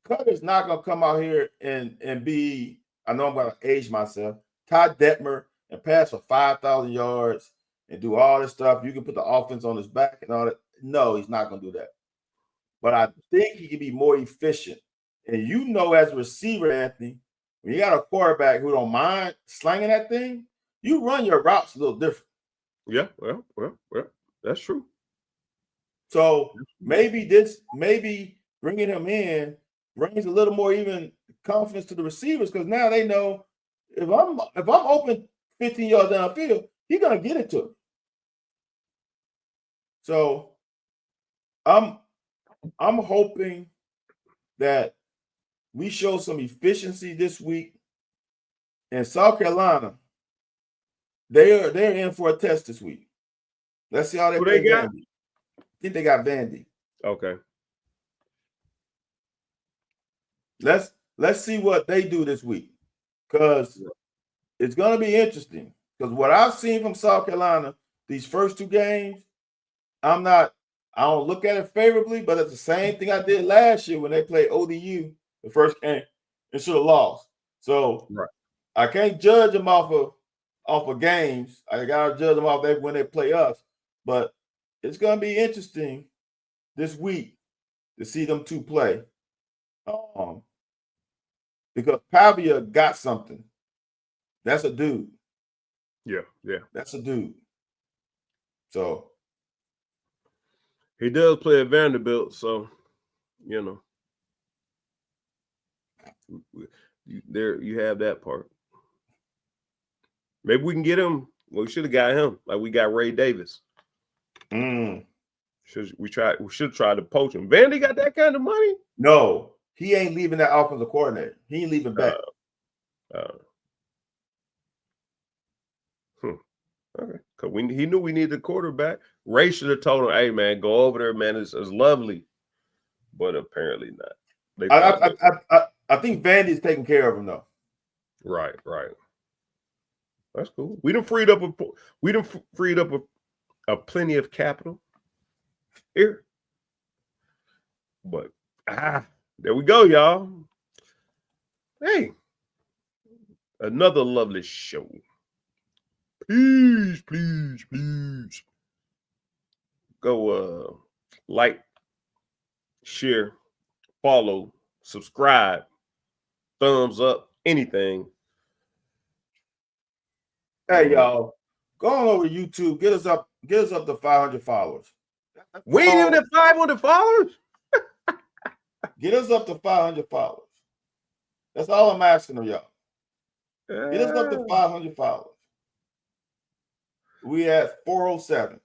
C: Cutter's not gonna come out here and be. I know I'm gonna age myself. Todd Detmer and pass for 5,000 yards and do all this stuff. You can put the offense on his back and all that. No, he's not gonna do that. But I think he can be more efficient. And you know, as a receiver, Anthony, when you got a quarterback who don't mind slanging that thing, you run your routes a little different.
B: Yeah, well, that's true.
C: So maybe bringing him in brings a little more even confidence to the receivers because now they know if I'm open 15 yards downfield, he's gonna get it to him. So I'm hoping that we show some efficiency this week. In South Carolina, they're in for a test this week. Let's see how they play Vandy. I think they got Vandy.
B: Okay.
C: Let's see what they do this week because it's going to be interesting. Because what I've seen from South Carolina these first two games, I don't look at it favorably, but it's the same thing I did last year when they played ODU the first game and should have lost. So I can't judge them off of games. I gotta judge them off when they play us. But it's gonna be interesting this week to see them two play. Because Pavia got something. That's a dude.
B: Yeah.
C: That's a dude. So
B: he does play at Vanderbilt, so you know. There you have that part. Maybe we can get him. Well, we should have got him like we got Ray Davis. We should try to poach him. Vandy got that kind of money?
C: No, he ain't leaving that offensive coordinator. He ain't leaving back.
B: Okay. Because he knew we needed a quarterback. Ray should have told him, hey, man, go over there, man. It's lovely. But apparently not.
C: I think Vandy's taking care of him, though.
B: Right. That's cool. We done freed up a plenty of capital here. But there we go, y'all. Hey, another lovely show. Please go like, share, follow, subscribe, thumbs up, anything.
C: Hey, y'all, go on over to YouTube. Get us up to 500 followers.
B: We ain't even at 500 followers.
C: Get us up to 500 followers. That's all I'm asking of y'all. Get us up to 500 followers. We at 407.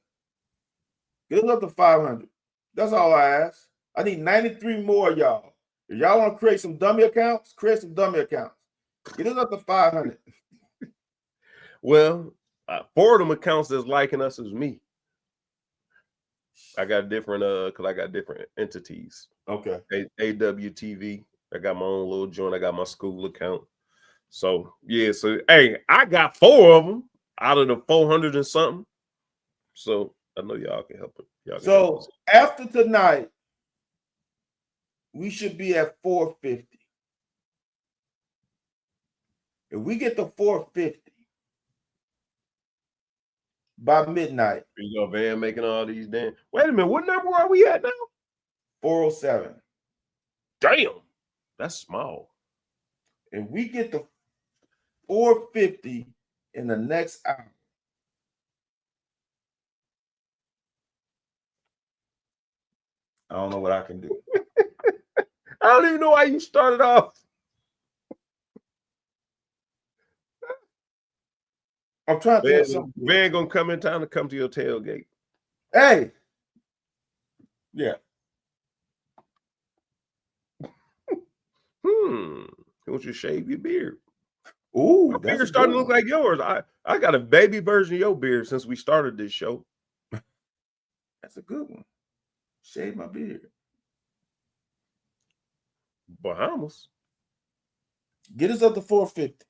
C: Get us up to 500. That's all I ask. I need 93 more, y'all. If y'all want to create some dummy accounts, create some dummy accounts. Get us up to 500.
B: Well, 4 of them accounts that's liking us is me. I got different because I got different entities.
C: Okay.
B: AWTV. I got my own little joint. I got my school account. So yeah. So hey, I got 4 of them out of the 400 and something. So I know y'all can help it.
C: So after tonight, we should be at 450. If we get to 450 by midnight,
B: you know, Van making all these damn. Wait a minute, what number are we at now?
C: 407.
B: Damn, that's small.
C: If we get to 450 in the next hour, I don't know what I can do.
B: I don't even know why you started off.
C: I'm trying to think of something.
B: Van gonna come in town to come to your tailgate.
C: Hey. Yeah.
B: He wants you to shave your beard.
C: Ooh,
B: My
C: that's
B: beard starting to look like yours. I got a baby version of your beard since we started this show.
C: That's a good one. Shave my beard.
B: Bahamas.
C: Get us up to 450.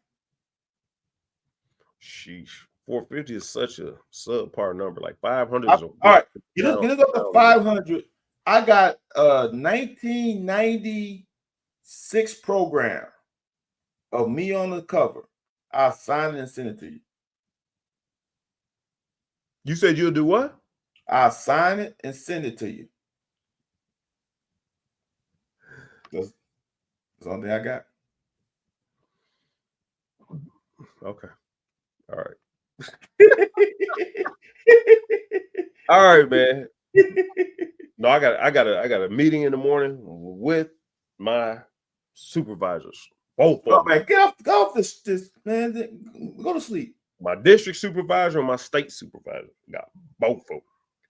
B: Sheesh. 450 is such a subpar number. Like 500 is
C: all right. Get us up to 500. I got a 1996 program of me on the cover. I'll sign it and send it to you.
B: You said you'll do what?
C: I'll sign it and send it to you. That's the only thing I got.
B: Okay. All right. All right, man. No, I got a meeting in the morning with my supervisors. Both of them.
C: Man, get off this man. Go to sleep.
B: My district supervisor and my state supervisor. Got both of them.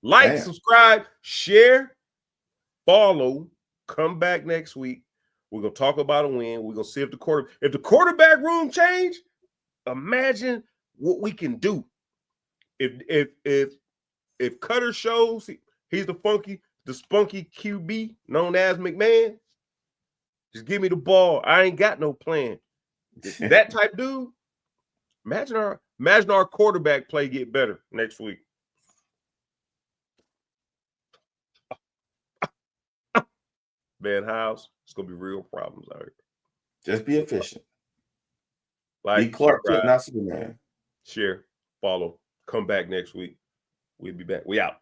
B: Like, subscribe, share, follow. Come back next week. We're gonna talk about a win. We're gonna see if the quarterback room change. Imagine what we can do. If Cutter shows he's the spunky QB known as McMahon, just give me the ball. I ain't got no plan. That type dude. Imagine our quarterback play get better next week. Van House, it's gonna be real problems out here.
C: Just be efficient.
B: Like,
C: be Clark Kent, not Superman.
B: Share, follow, come back next week. We'll be back. We out.